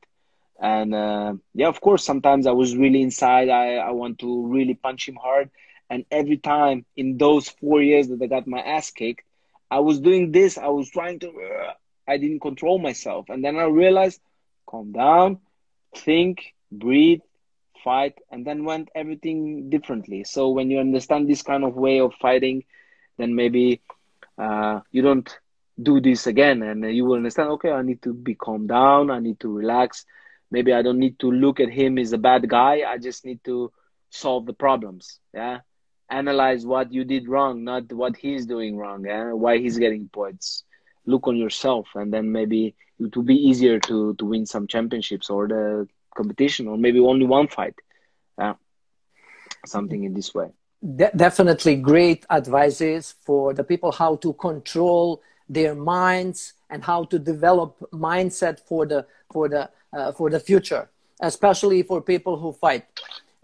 And yeah, of course, sometimes I was really inside. I want to really punch him hard. And every time in those 4 years that I got my ass kicked, I was doing this. I was trying to, I didn't control myself. And then I realized, calm down, think, breathe, fight, and then went everything differently. So when you understand this kind of way of fighting, then maybe you don't do this again, and you will understand, okay, I need to be calm down, I need to relax. Maybe I don't need to look at him as a bad guy. I just need to solve the problems. Yeah. Analyze what you did wrong, not what he's doing wrong. Yeah. Why he's getting points. Look on yourself, and then maybe it will be easier to win some championships or the competition, or maybe only one fight. Yeah. Something in this way. Definitely great advices for the people, how to control their minds and how to develop mindset for the future, especially for people who fight.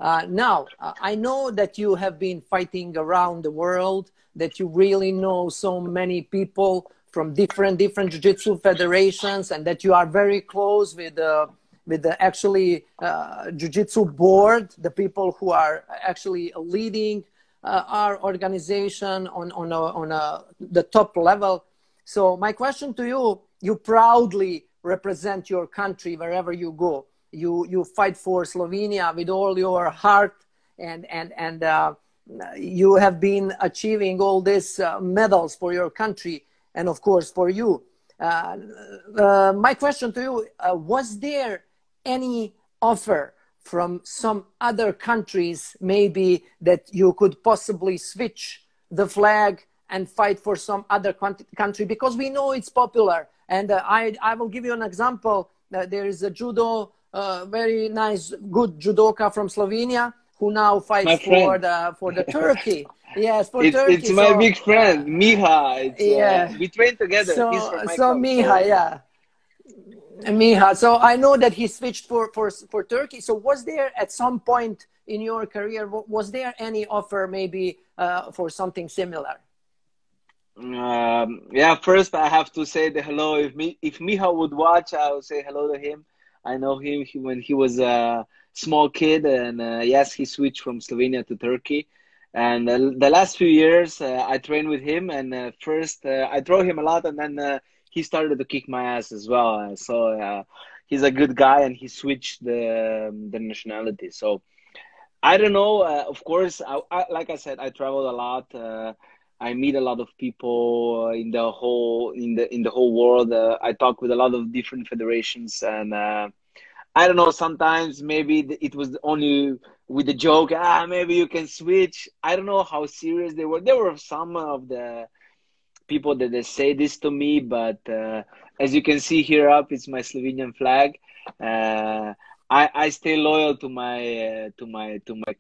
Now, I know that you have been fighting around the world, that you really know so many people from different jiu-jitsu federations, and that you are very close with the actually jiu-jitsu board, the people who are actually leading our organization on the top level. So my question to you, you proudly represent your country wherever you go. You fight for Slovenia with all your heart, and you have been achieving all these medals for your country, and of course for you. My question to you, was there any offer from some other countries, maybe, that you could possibly switch the flag and fight for some other country? Because we know it's popular. And I will give you an example. There is a judo, very nice, good judoka from Slovenia who now fights for the Turkey. Yes, for Turkey. It's my big friend, Miha. Yeah. We train together. He's from my club, Miha, yeah. Miha, so I know that he switched for Turkey. So was there at some point in your career, was there any offer maybe for something similar? Yeah, first I have to say the hello. If Miha would watch, I would say hello to him. I know him when he was a small kid, and yes, he switched from Slovenia to Turkey. And the last few years, I trained with him, and first I throw him a lot, and then he started to kick my ass as well. So he's a good guy, and he switched the nationality. So I don't know. Of course, like I said, I travel a lot. I meet a lot of people in the whole world. I talk with a lot of different federations, and I don't know. Sometimes maybe it was only with the joke. Maybe you can switch. I don't know how serious they were. There were some of the people that they say this to me, but as you can see here up, it's my Slovenian flag. I stay loyal to my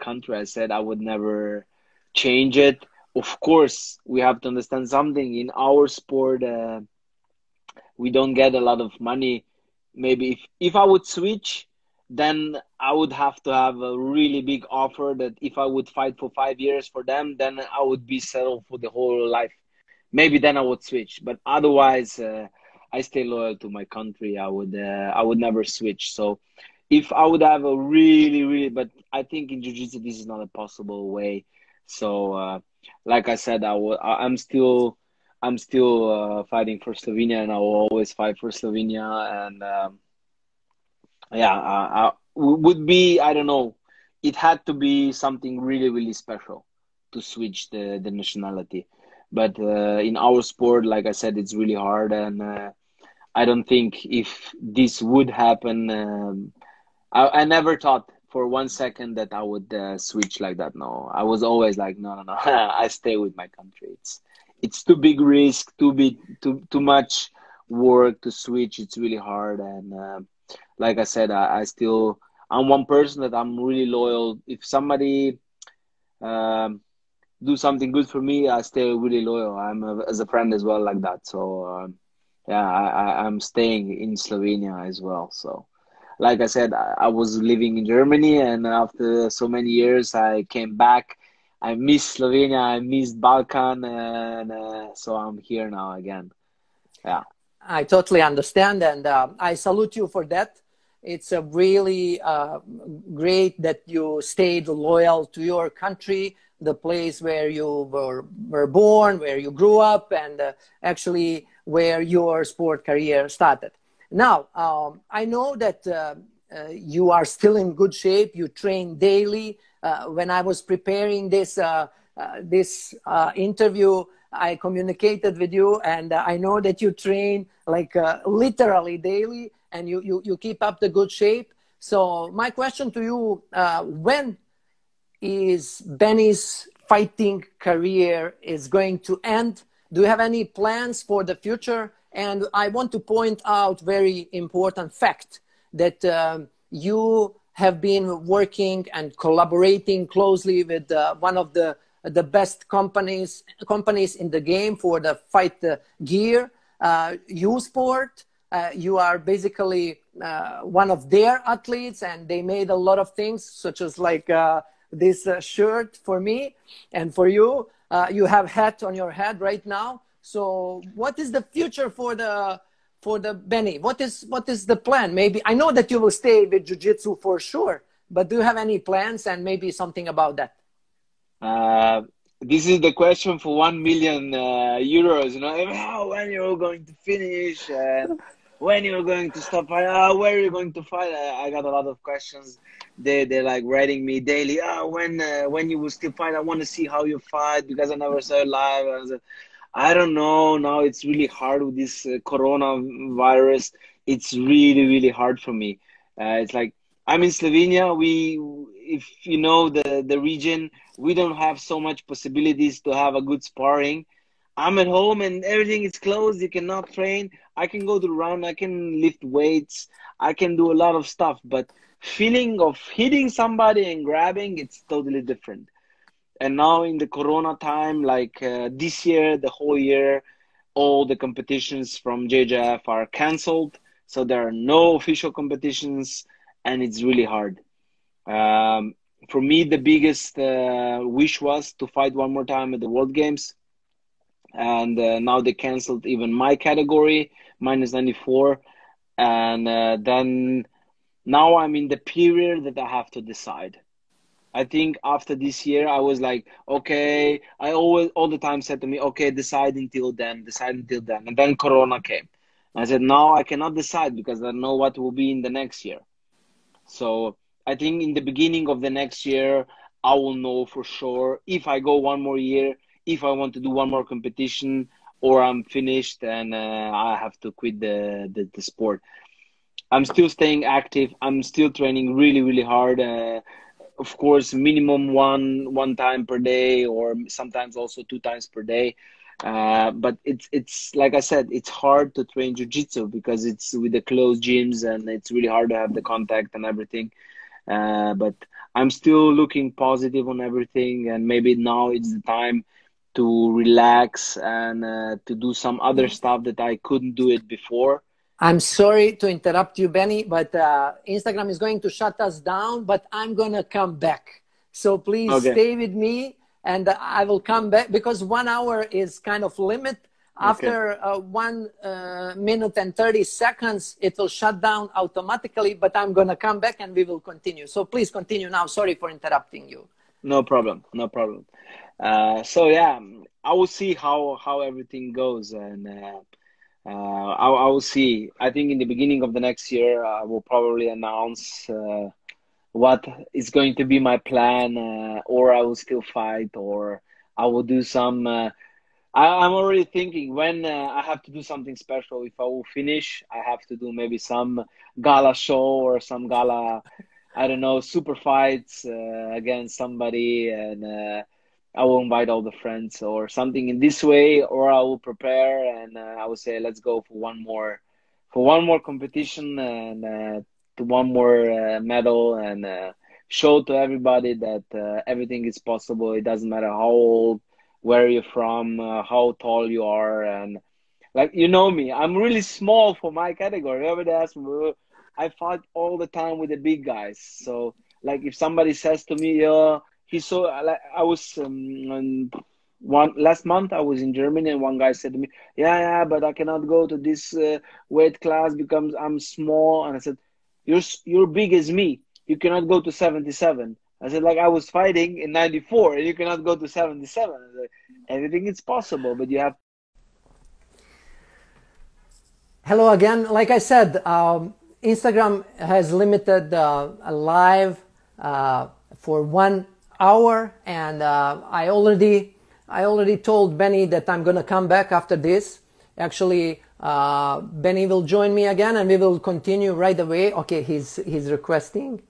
country. I said I would never change it. Of course, we have to understand something. In our sport, we don't get a lot of money. Maybe if I would switch, then I would have to have a really big offer that if I would fight for 5 years for them, then I would be settled for the whole life. Maybe then I would switch, but otherwise, I stay loyal to my country. I would never switch. So if I would have a really, but I think in Jiu-Jitsu, this is not a possible way. So, like I said, I'm still fighting for Slovenia, and I will always fight for Slovenia. And yeah, would be, I don't know, it had to be something really special to switch the nationality. But in our sport, like I said, it's really hard, and I don't think if this would happen, I never thought for 1 second that I would switch like that. No, I was always like, no. I stay with my country. It's too big risk, too much work to switch. It's really hard, and like I said, I'm one person that I'm really loyal. If somebody do something good for me, I stay really loyal. As a friend as well, like that. So yeah, I'm staying in Slovenia as well. So like I said, I was living in Germany, and after so many years, I came back. I miss Slovenia, I miss Balkan, and so I'm here now again. Yeah. I totally understand, and I salute you for that. It's a really great that you stayed loyal to your country, the place where you were born, where you grew up, and actually where your sport career started. Now, I know that you are still in good shape. You train daily. When I was preparing this interview, I communicated with you, and I know that you train like literally daily, and you keep up the good shape. So my question to you, when is Benny's fighting career is going to end? Do you have any plans for the future? And I want to point out very important fact that you have been working and collaborating closely with one of the best companies in the game for the fight gear, U-Sport. You are basically one of their athletes, and they made a lot of things, such as like this shirt for me and for you. You have hat on your head right now. So what is the future for the Benny? What is the plan? Maybe I know that you will stay with jiu-jitsu for sure, but do you have any plans and maybe something about that? This is the question for 1 million euros. You know, when you're going to finish, when you're going to stop, where are you going to fight? I got a lot of questions. They're like writing me daily. When you will still fight? I want to see how you fight because I never saw you live. I said, I don't know. Now it's really hard with this coronavirus. It's really, really hard for me. It's like I'm in Slovenia. If you know the region, we don't have so much possibilities to have a good sparring. I'm at home and everything is closed. You cannot train. I can go to run. I can lift weights. I can do a lot of stuff. But feeling of hitting somebody and grabbing, it's totally different. And now in the Corona time, like this year, the whole year, all the competitions from JJF are canceled. So there are no official competitions and it's really hard. For me, the biggest wish was to fight one more time at the World Games. And now they canceled even my category, -94. And then now I'm in the period that I have to decide. I think after this year, I was like, okay, I always, all the time said to me, okay, decide until then, decide until then. And then Corona came. And I said, no, I cannot decide because I don't know what will be in the next year. So I think in the beginning of the next year, I will know for sure if I go one more year, if I want to do one more competition, or I'm finished and I have to quit the sport. I'm still staying active. I'm still training really, really hard. Of course, minimum one time per day, or sometimes also 2 times per day. But it's like I said, it's hard to train jiu-jitsu because it's with the closed gyms and it's really hard to have the contact and everything. But I'm still looking positive on everything, and maybe now it's the time to relax and to do some other stuff that I couldn't do it before. I'm sorry to interrupt you, Benny, but Instagram is going to shut us down, but I'm going to come back. So please stay with me and I will come back because 1 hour is kind of limit. After 1 minute and 30 seconds, it will shut down automatically, but I'm going to come back and we will continue. So please continue now. Sorry for interrupting you. No problem. No problem. So yeah, I will see how everything goes, and I will see. I think in the beginning of the next year, I will probably announce what is going to be my plan, or I will still fight, or I will do some. I'm already thinking when I have to do something special. If I will finish, I have to do maybe some gala show or some gala, I don't know, super fights against somebody, and I will invite all the friends or something in this way, or I will prepare and I will say, let's go for one more competition and to one more medal, and show to everybody that everything is possible. It doesn't matter how old, where you're from, how tall you are, and like, you know me, I'm really small for my category. Everybody asks me, I fight all the time with the big guys. So like if somebody says to me, he's so, like, I was last month I was in Germany and one guy said to me, yeah, but I cannot go to this weight class because I'm small. And I said, you're big as me. You cannot go to 77. I said, like, I was fighting in 94 and you cannot go to 77. I said, everything is possible, but you have. Hello again. Like I said, Instagram has limited a live for 1 hour, and I already told Benny that I'm gonna come back after this. Actually, Benny will join me again, and we will continue right away. Okay, he's requesting.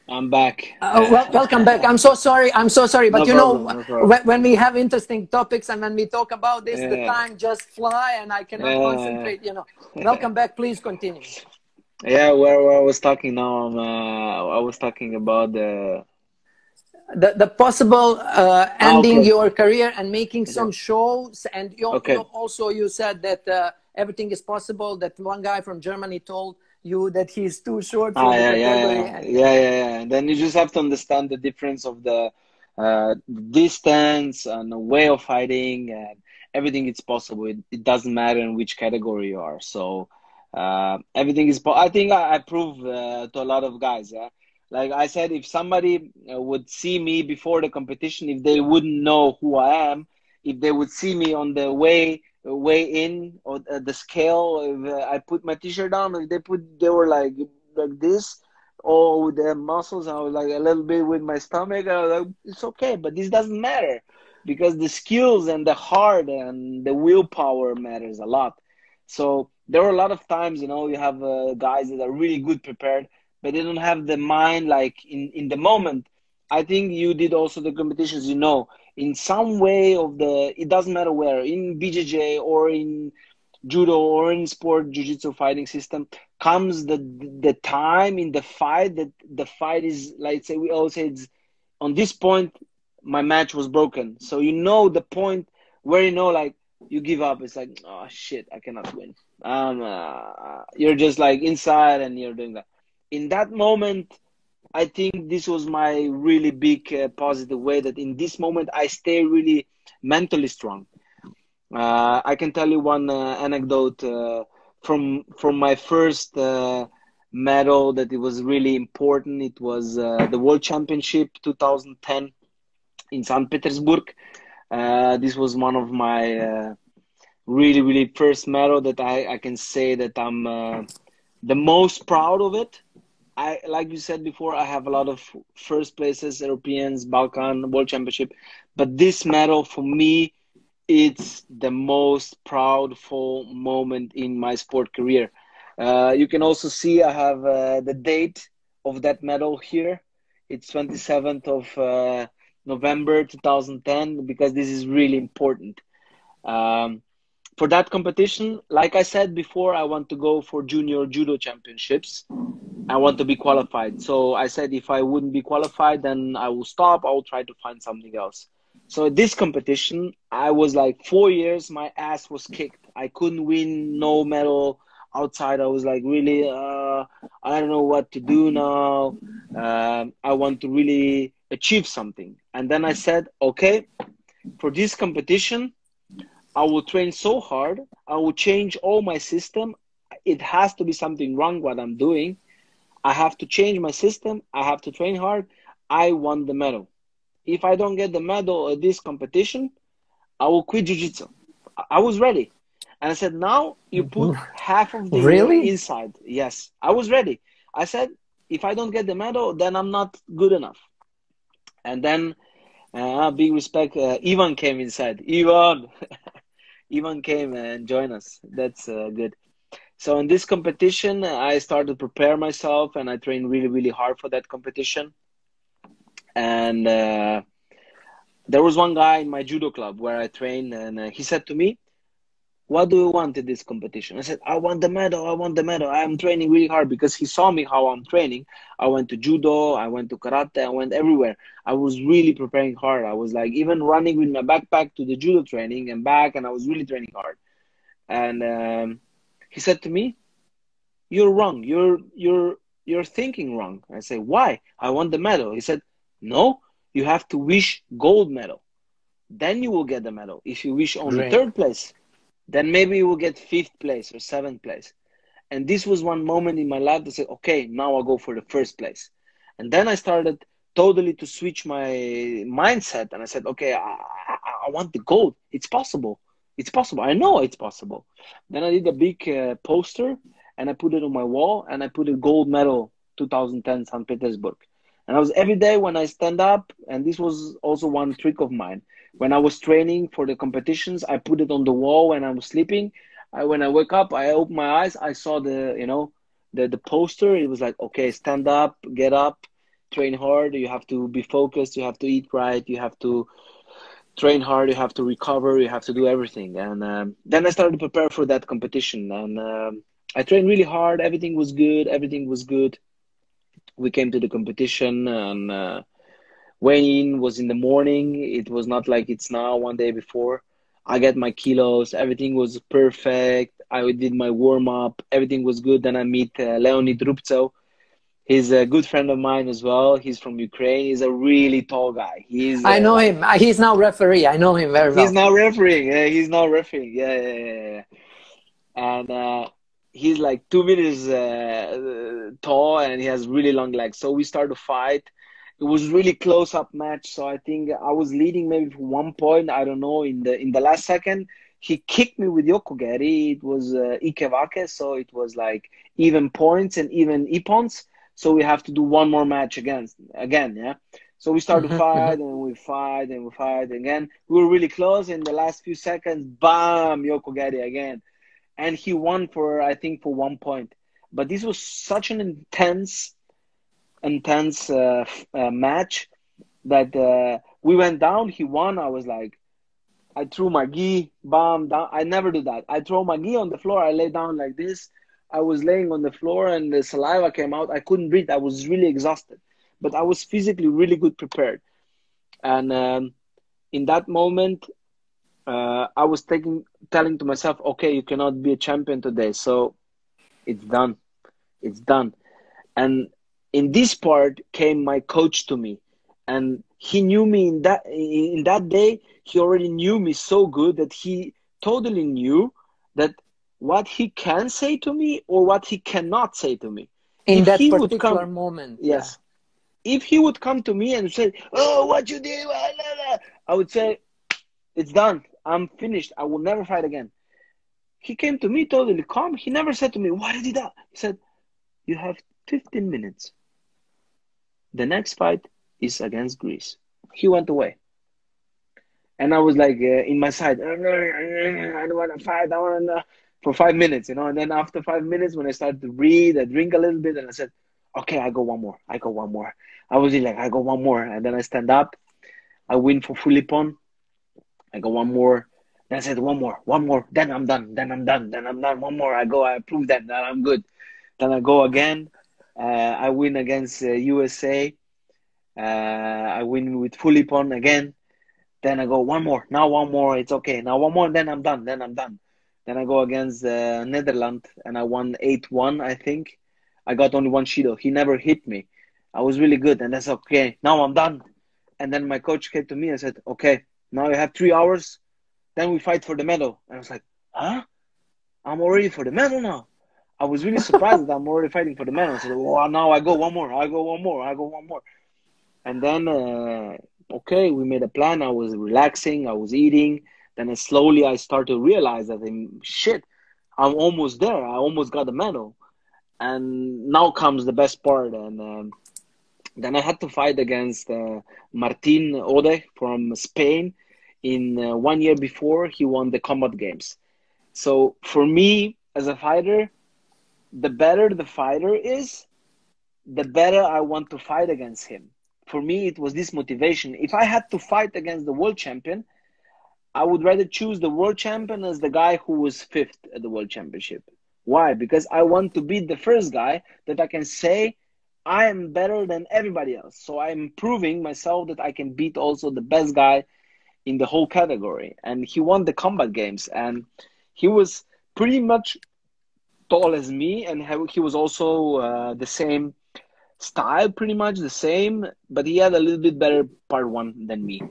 I'm back. Welcome back. I'm so sorry. But No you problem, know, no problem. when we have interesting topics and when we talk about this, the Yeah. time just fly, and I cannot concentrate. You know. Welcome back. Please continue. Yeah, where I was talking now, I was talking about the possible ending okay. your career and making some Okay. shows, and Okay. you said that everything is possible. That one guy from Germany told you that he's too short for the category. Yeah. And then you just have to understand the difference of the distance and the way of fighting, and everything is possible. It doesn't matter in which category you are. So everything is. I think I prove to a lot of guys. Yeah, like I said, if somebody would see me before the competition, if they wouldn't know who I am, if they would see me on the way in or the scale, if I put my t-shirt on, if they were like this, or with the muscles, I was like a little bit with my stomach, I was like, it's okay, but this doesn't matter, because the skills and the heart and the willpower matters a lot. So there were a lot of times, you know, you have guys that are really good prepared, but they don't have the mind like in the moment. I think you did also the competitions, you know, in some way of it doesn't matter where, in BJJ or in judo or in sport jiu-jitsu fighting system, comes the time in the fight that the fight is, like, say, we always say it's on this point my match was broken. So you know the point where, you know, like, you give up. It's like, oh shit, I cannot win. You're just like inside and you're doing that. In that moment, I think this was my really big positive way, that in this moment I stay really mentally strong. I can tell you one anecdote from my first medal, that it was really important. It was the World Championship 2010 in St. Petersburg. This was one of my really first medal that I can say that I'm the most proud of it. Like you said before, I have a lot of first places, Europeans, Balkan, World Championship, but this medal for me, it's the most proudful moment in my sport career. You can also see I have the date of that medal here. It's 27th of November 2010, because this is really important. For that competition, like I said before, I want to go for junior judo championships. I want to be qualified. So I said, if I wouldn't be qualified, then I will stop. I will try to find something else. So this competition, I was like 4 years, my ass was kicked. I couldn't win no medal outside. I was like, really, I don't know what to do now. I want to really achieve something. And then I said, okay, for this competition, I will train so hard. I will change all my system. It has to be something wrong what I'm doing. I have to change my system. I have to train hard. I want the medal. If I don't get the medal at this competition, I will quit jiu-jitsu. I was ready. And I said, now you put half of the year inside. Yes, I was ready. I said, if I don't get the medal, then I'm not good enough. And then, big respect, Ivan came inside. Ivan came and joined us. That's good. So in this competition, I started to prepare myself, and I trained really hard for that competition. And there was one guy in my judo club where I trained, and he said to me, what do you want in this competition? I said, I want the medal. I want the medal. I'm training really hard, because he saw me how I'm training. I went to judo. I went to karate. I went everywhere. I was really preparing hard. I was like even running with my backpack to the judo training and back, and I was really training hard. And he said to me, you're wrong. You're thinking wrong. I say, why? I want the medal. He said, no, you have to wish gold medal. then you will get the medal. If you wish only Great. third place, then maybe you will get fifth place or seventh place. And this was one moment in my life that said, okay, now I'll go for the first place. And then I started totally to switch my mindset. And I said, okay, I want the gold. It's possible. It's possible. I know it's possible. Then I did a big poster and I put it on my wall and I put a gold medal 2010 St. Petersburg. And I was every day when I stand up, and this was also one trick of mine. When I was training for the competitions, I put it on the wall when I was sleeping. When I wake up, I open my eyes, I saw the poster. It was like, okay, stand up, get up, train hard. You have to be focused. You have to eat right. You have to train hard. You have to recover. You have to do everything. And then I started to prepare for that competition. And I trained really hard. Everything was good. Everything was good. We came to the competition and weighing was in the morning. It was not like it's now, one day before. I get my kilos. Everything was perfect. I did my warm-up. Everything was good. Then I meet Leonid Rubtsov. He's a good friend of mine as well. He's from Ukraine. He's a really tall guy. I know him. He's now referee. I know him very well. He's now refereeing. He's now refereeing. Yeah. And he's like 2 meters tall, and he has really long legs. So we started to fight. It was really close-up match. So I think I was leading maybe for 1 point. I don't know. In the last second, he kicked me with Yokogeri. It was Ikevake, so it was like even points and even ippons. So we have to do one more match again. Yeah. So we started to fight, and we fight, and we fight again. We were really close. In the last few seconds, bam, Yokogeri again. And he won I think for 1 point. But this was such an intense match that we went down. He won. I was like, I threw my gi, bam, down. I never do that. I throw my gi on the floor. I lay down like this. I was laying on the floor and the saliva came out. I couldn't breathe. I was really exhausted. But I was physically really good prepared. And in that moment, I was telling to myself, okay, you cannot be a champion today. So it's done. It's done. And in this part came my coach to me. And he knew me in that day. He already knew me so good that he totally knew that what he can say to me or what he cannot say to me. In that particular moment. Yes. Yeah. If he would come to me and say, oh, what you did, I would say, it's done. I'm finished. I will never fight again. He came to me totally calm. He never said to me, why did you do that? He said, you have 15 minutes. The next fight is against Greece. He went away. And I was like, in my side, I don't want to fight. I want to, for 5 minutes, And then after 5 minutes, when I started to breathe, I drink a little bit, and I said, okay, I go one more. I was like, I go one more. And then I stand up. I win for Philippon. I go one more. Then I said, one more. Then I'm done. One more. I prove that I'm good. Then I go again. I win against USA. I win with Philippon again. Then I go one more. Now one more. It's okay. Now one more. Then I'm done. Then I go against Netherlands, and I won 8-1, I think. I got only one Shido. He never hit me. I was really good. And that's okay. Now I'm done. And then my coach came to me and said, okay, now you have 3 hours. Then we fight for the medal. And I was like, huh? I'm already for the medal now. I was really surprised that I'm already fighting for the medal. I said, well, now I go one more. And then, okay, we made a plan. I was relaxing. I was eating. Then I started to realize that, shit, I'm almost there. I almost got the medal. And now comes the best part. And then I had to fight against Martin Ode from Spain. In 1 year before, he won the combat games. So for me, as a fighter, the better the fighter is, the better I want to fight against him. For me, it was this motivation. If I had to fight against the world champion, I would rather choose the world champion as the guy who was 5th at the world championship. Why? Because I want to beat the first guy that I can say I am better than everybody else. So I'm proving myself that I can beat also the best guy in the whole category. And he won the combat games, and he was pretty much tall as me, and he was also the same style, pretty much the same, but he had a little bit better part one than me.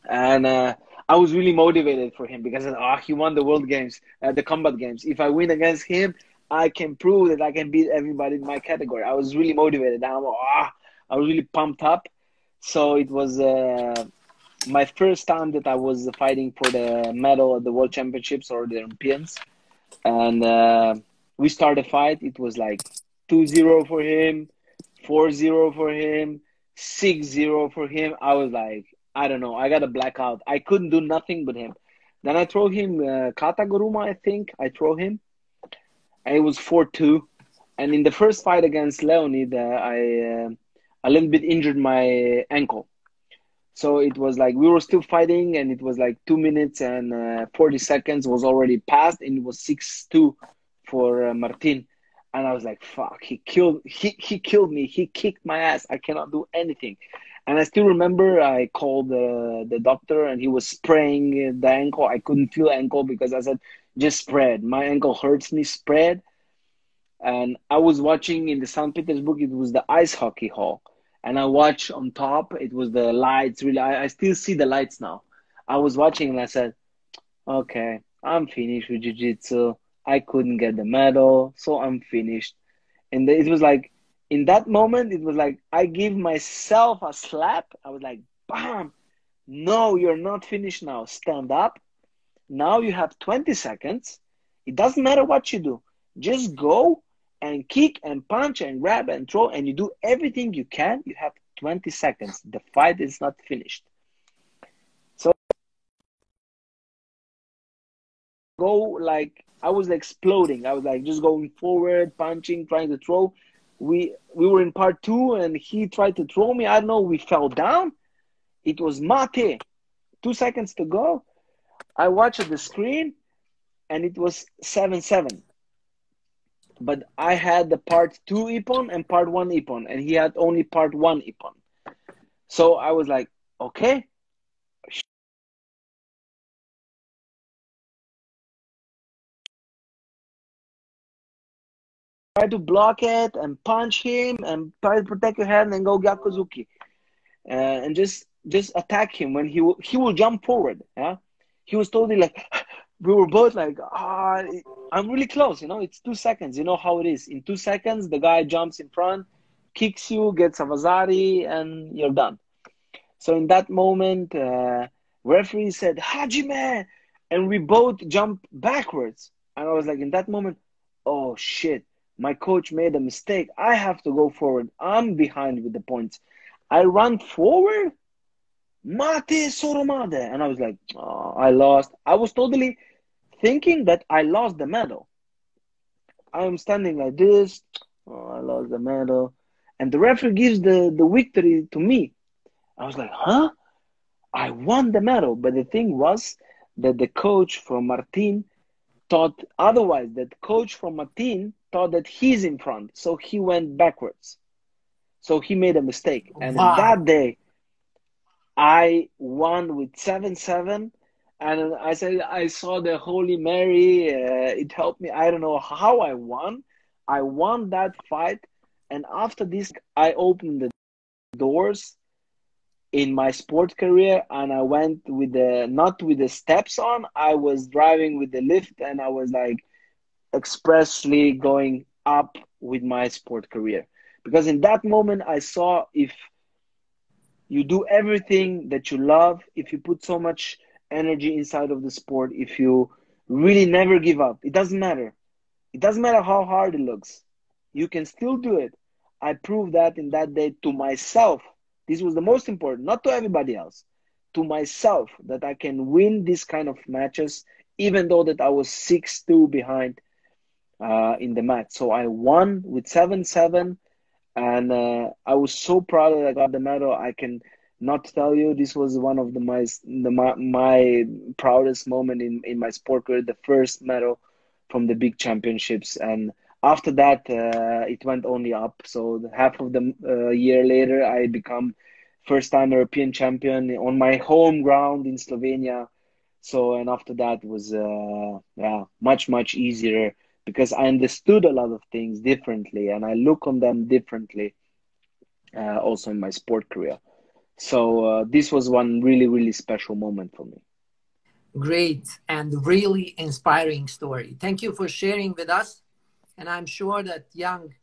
And I was really motivated for him because he won the world games, the combat games. If I win against him, I can prove that I can beat everybody in my category. I was really motivated. I was really pumped up. So it was my first time that I was fighting for the medal at the World Championships or the Olympians. And we started a fight. It was like 2-0 for him, 4-0 for him, 6-0 for him. I was like, I don't know. I got a blackout. I couldn't do nothing but him. Then I throw him Kata Guruma, I think. I throw him. And it was 4-2. And in the first fight against Leonid, I a little bit injured my ankle. So it was like we were still fighting, and it was like 2 minutes and 40 seconds was already passed, and it was 6-2 for Martin. And I was like, fuck, he killed me. He kicked my ass. I cannot do anything. And I still remember I called the doctor, and he was spraying the ankle. I couldn't feel ankle because I said, just spread. My ankle hurts me, spread. And I was watching in the St. Petersburg, it was the ice hockey hall. And I watched on top, it was the lights. Really, I still see the lights now. I was watching and I said, okay, I'm finished with jiu-jitsu. I couldn't get the medal, so I'm finished. And it was like, in that moment, it was like, I give myself a slap. I was like, bam, no, you're not finished now. Stand up. Now you have 20 seconds. It doesn't matter what you do. Just go and kick and punch and grab and throw, and you do everything you can. You have 20 seconds. The fight is not finished. So go like, I was exploding. I was like just going forward, punching, trying to throw. We were in part 2 and he tried to throw me. I don't know, we fell down. It was mate. 2 seconds to go. I watched the screen and it was 7-7. But I had the part 2 ippon and part 1 ippon, and he had only part 1 ippon. So I was like, okay. Try to block it and punch him and try to protect your head and go Gyakuzuki. And just attack him when he will jump forward. Yeah, he was totally like, we were both like, I'm really close. You know, it's 2 seconds. You know how it is. In 2 seconds, the guy jumps in front, kicks you, gets a Vazari, and you're done. So in that moment, referee said, Hajime, and we both jumped backwards. And I was like, in that moment, oh shit, my coach made a mistake. I have to go forward. I'm behind with the points. I run forward, Mate Soromade. And I was like, oh, I lost. I was totally thinking that I lost the medal. I'm standing like this. Oh, I lost the medal. And the referee gives the victory to me. I was like, huh? I won the medal. But the thing was that the coach from Martin thought otherwise. That coach from Martin thought that he's in front. So he went backwards. So he made a mistake. And that day, I won with 7-7. And I said, I saw the Holy Mary. It helped me. I don't know how I won. I won that fight. And after this, I opened the doors in my sport career. And I went with not with the steps on. I was driving with the lift. And I was like expressly going up with my sport career. Because in that moment, I saw if you do everything that you love, if you put so much energy inside of the sport, if you really never give up, it doesn't matter. It doesn't matter how hard it looks. You can still do it. I proved that in that day to myself. This was the most important, not to everybody else, to myself, that I can win these kind of matches, even though that I was 6-2 behind in the match. So I won with 7-7. And I was so proud that I got the medal. I can not tell you, this was one of my proudest moment in my sport career, the first medal from the big championships. And after that, it went only up. So half of the year later, I become first-time European champion on my home ground in Slovenia. So, and after that was much easier, because I understood a lot of things differently and I look on them differently, also in my sport career. So this was one really, really special moment for me. Great and really inspiring story. Thank you for sharing with us. And I'm sure that young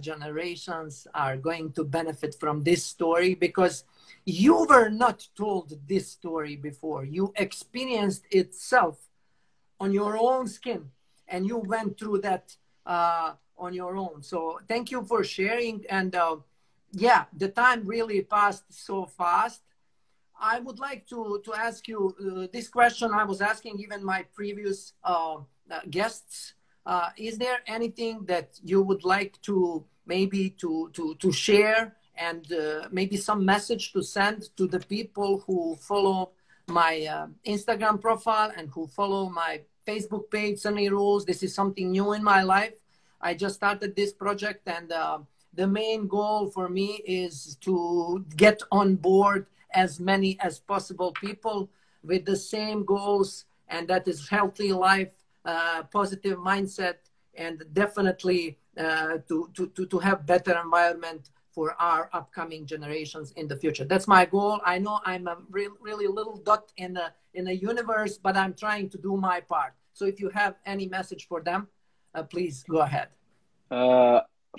generations are going to benefit from this story, because you were not told this story before. You experienced itself on your own skin, and you went through that on your own. So thank you for sharing. And yeah, the time really passed so fast. I would like to ask you this question I was asking even my previous guests. Is there anything that you would like to maybe to share, and maybe some message to send to the people who follow my Instagram profile and who follow my Facebook page, CRNIRULES? This is something new in my life. I just started this project, and the main goal for me is to get on board as many as possible people with the same goals, and that is healthy life, positive mindset, and definitely to have better environment for our upcoming generations in the future. That's my goal. I know I'm a really little dot in the universe, but I'm trying to do my part. So if you have any message for them, please go ahead.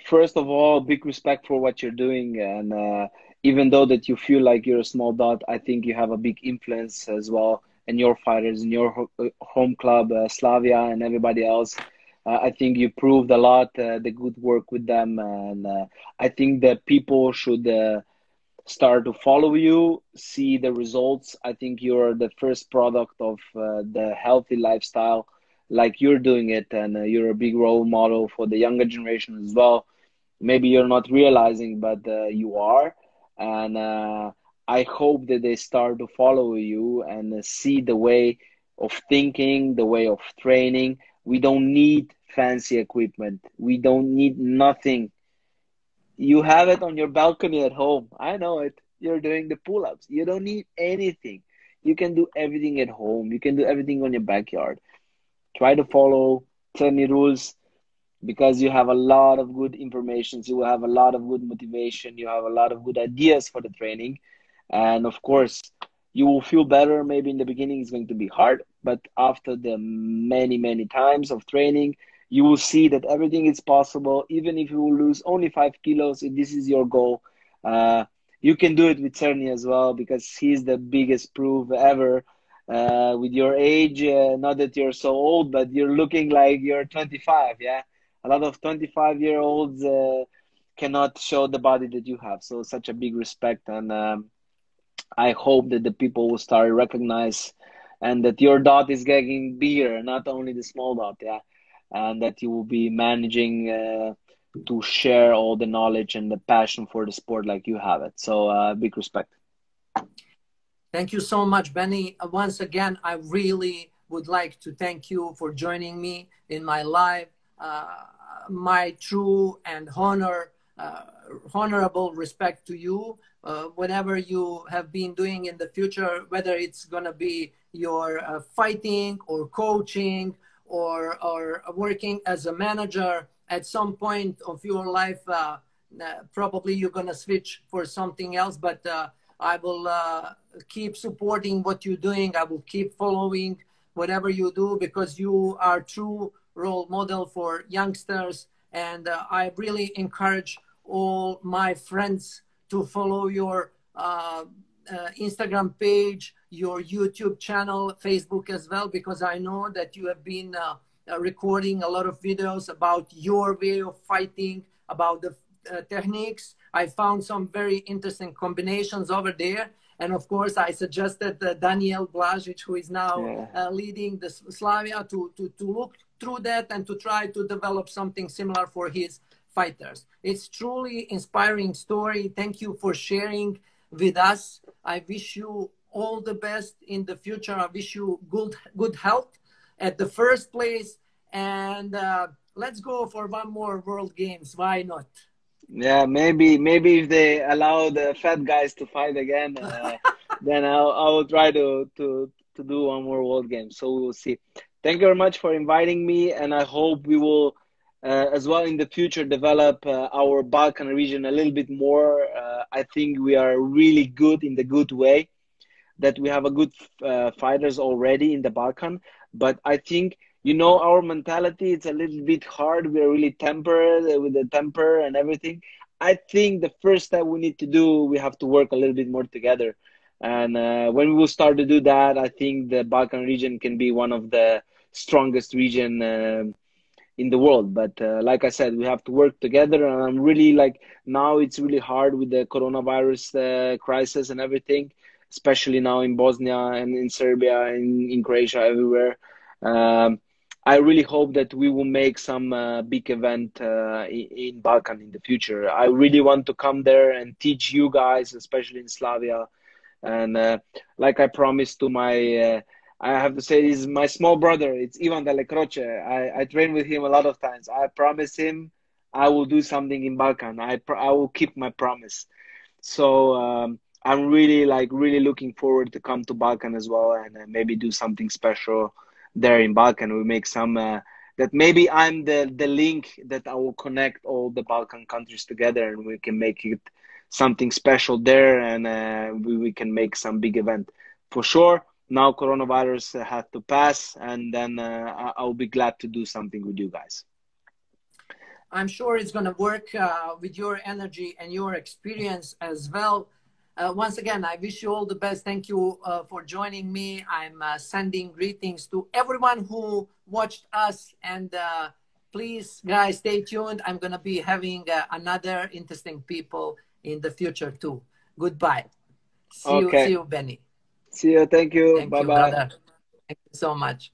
First of all, big respect for what you're doing, and even though that you feel like you're a small dot, I think you have a big influence as well in your fighters, in your home club, Slavia, and everybody else. I think you proved a lot, the good work with them, and I think that people should start to follow you, see the results. I think you're the first product of the healthy lifestyle, like you're doing it, and you're a big role model for the younger generation as well. Maybe you're not realizing, but you are, and I hope that they start to follow you and see the way of thinking, the way of training. We don't need fancy equipment. We don't need nothing. You have it on your balcony at home. I know it. You're doing the pull-ups. You don't need anything. You can do everything at home. You can do everything on your backyard. Try to follow CRNIRULES, because you have a lot of good information. You will have a lot of good motivation. You have a lot of good ideas for the training. And of course, you will feel better. Maybe in the beginning it's going to be hard, but after the many, many times of training, you will see that everything is possible. Even if you will lose only 5 kilos, if this is your goal, you can do it with Cerny as well, because he's the biggest proof ever. With your age, not that you're so old, but you're looking like you're 25, yeah? A lot of 25-year-olds cannot show the body that you have. So such a big respect, and I hope that the people will start to recognize, and that your dot is getting bigger, not only the small dot, yeah? And that you will be managing to share all the knowledge and the passion for the sport like you have it. So big respect. Thank you so much, Benny. Once again, I really would like to thank you for joining me in my live. My true and honorable respect to you. Whatever you have been doing in the future, whether it's going to be your fighting or coaching or working as a manager at some point of your life, probably you're going to switch for something else, but I will keep supporting what you're doing. I will keep following whatever you do, because you are true role model for youngsters. And I really encourage all my friends to follow your Instagram page, your YouTube channel, Facebook as well, because I know that you have been recording a lot of videos about your way of fighting, about the techniques. I found some very interesting combinations over there. And of course, I suggested Daniel Blažić, who is now leading the Slavia, to look through that and to try to develop something similar for his fighters. It's truly inspiring story. Thank you for sharing with us. I wish you all the best in the future. I wish you good health at the first place. And let's go for one more World Games. Why not? Yeah, maybe if they allow the fat guys to fight again, then I will try to do one more World Game. So we will see. Thank you very much for inviting me, and I hope we will as well in the future develop our Balkan region a little bit more. I think we are really good in the good way, that we have a good fighters already in the Balkan. But I think, you know, our mentality, it's a little bit hard. We're really tempered with the temper and everything. I think the first step we need to do, we have to work a little bit more together. And when we will start to do that, I think the Balkan region can be one of the strongest region in the world. But like I said, we have to work together. And I'm really like, now it's really hard with the coronavirus crisis and everything, especially now in Bosnia and in Serbia, in Croatia, everywhere. I really hope that we will make some big event in Balkan in the future. I really want to come there and teach you guys, especially in Slavia. And like I promised to my, I have to say, this is my small brother. It's Ivan Delecroce. I train with him a lot of times. I promise him I will do something in Balkan. I will keep my promise. So I'm really looking forward to come to Balkan as well, and maybe do something special there in Balkan. We make some that maybe I'm the link that I will connect all the Balkan countries together, and we can make it something special there, and we can make some big event for sure. Now coronavirus had to pass, and then I'll be glad to do something with you guys. I'm sure it's going to work with your energy and your experience as well. Once again, I wish you all the best. Thank you for joining me. I'm sending greetings to everyone who watched us. And please, guys, stay tuned. I'm going to be having another interesting people in the future too. Goodbye. See you, Benny. See you. Thank you. Thank Bye-bye. you, brother. Thank you so much.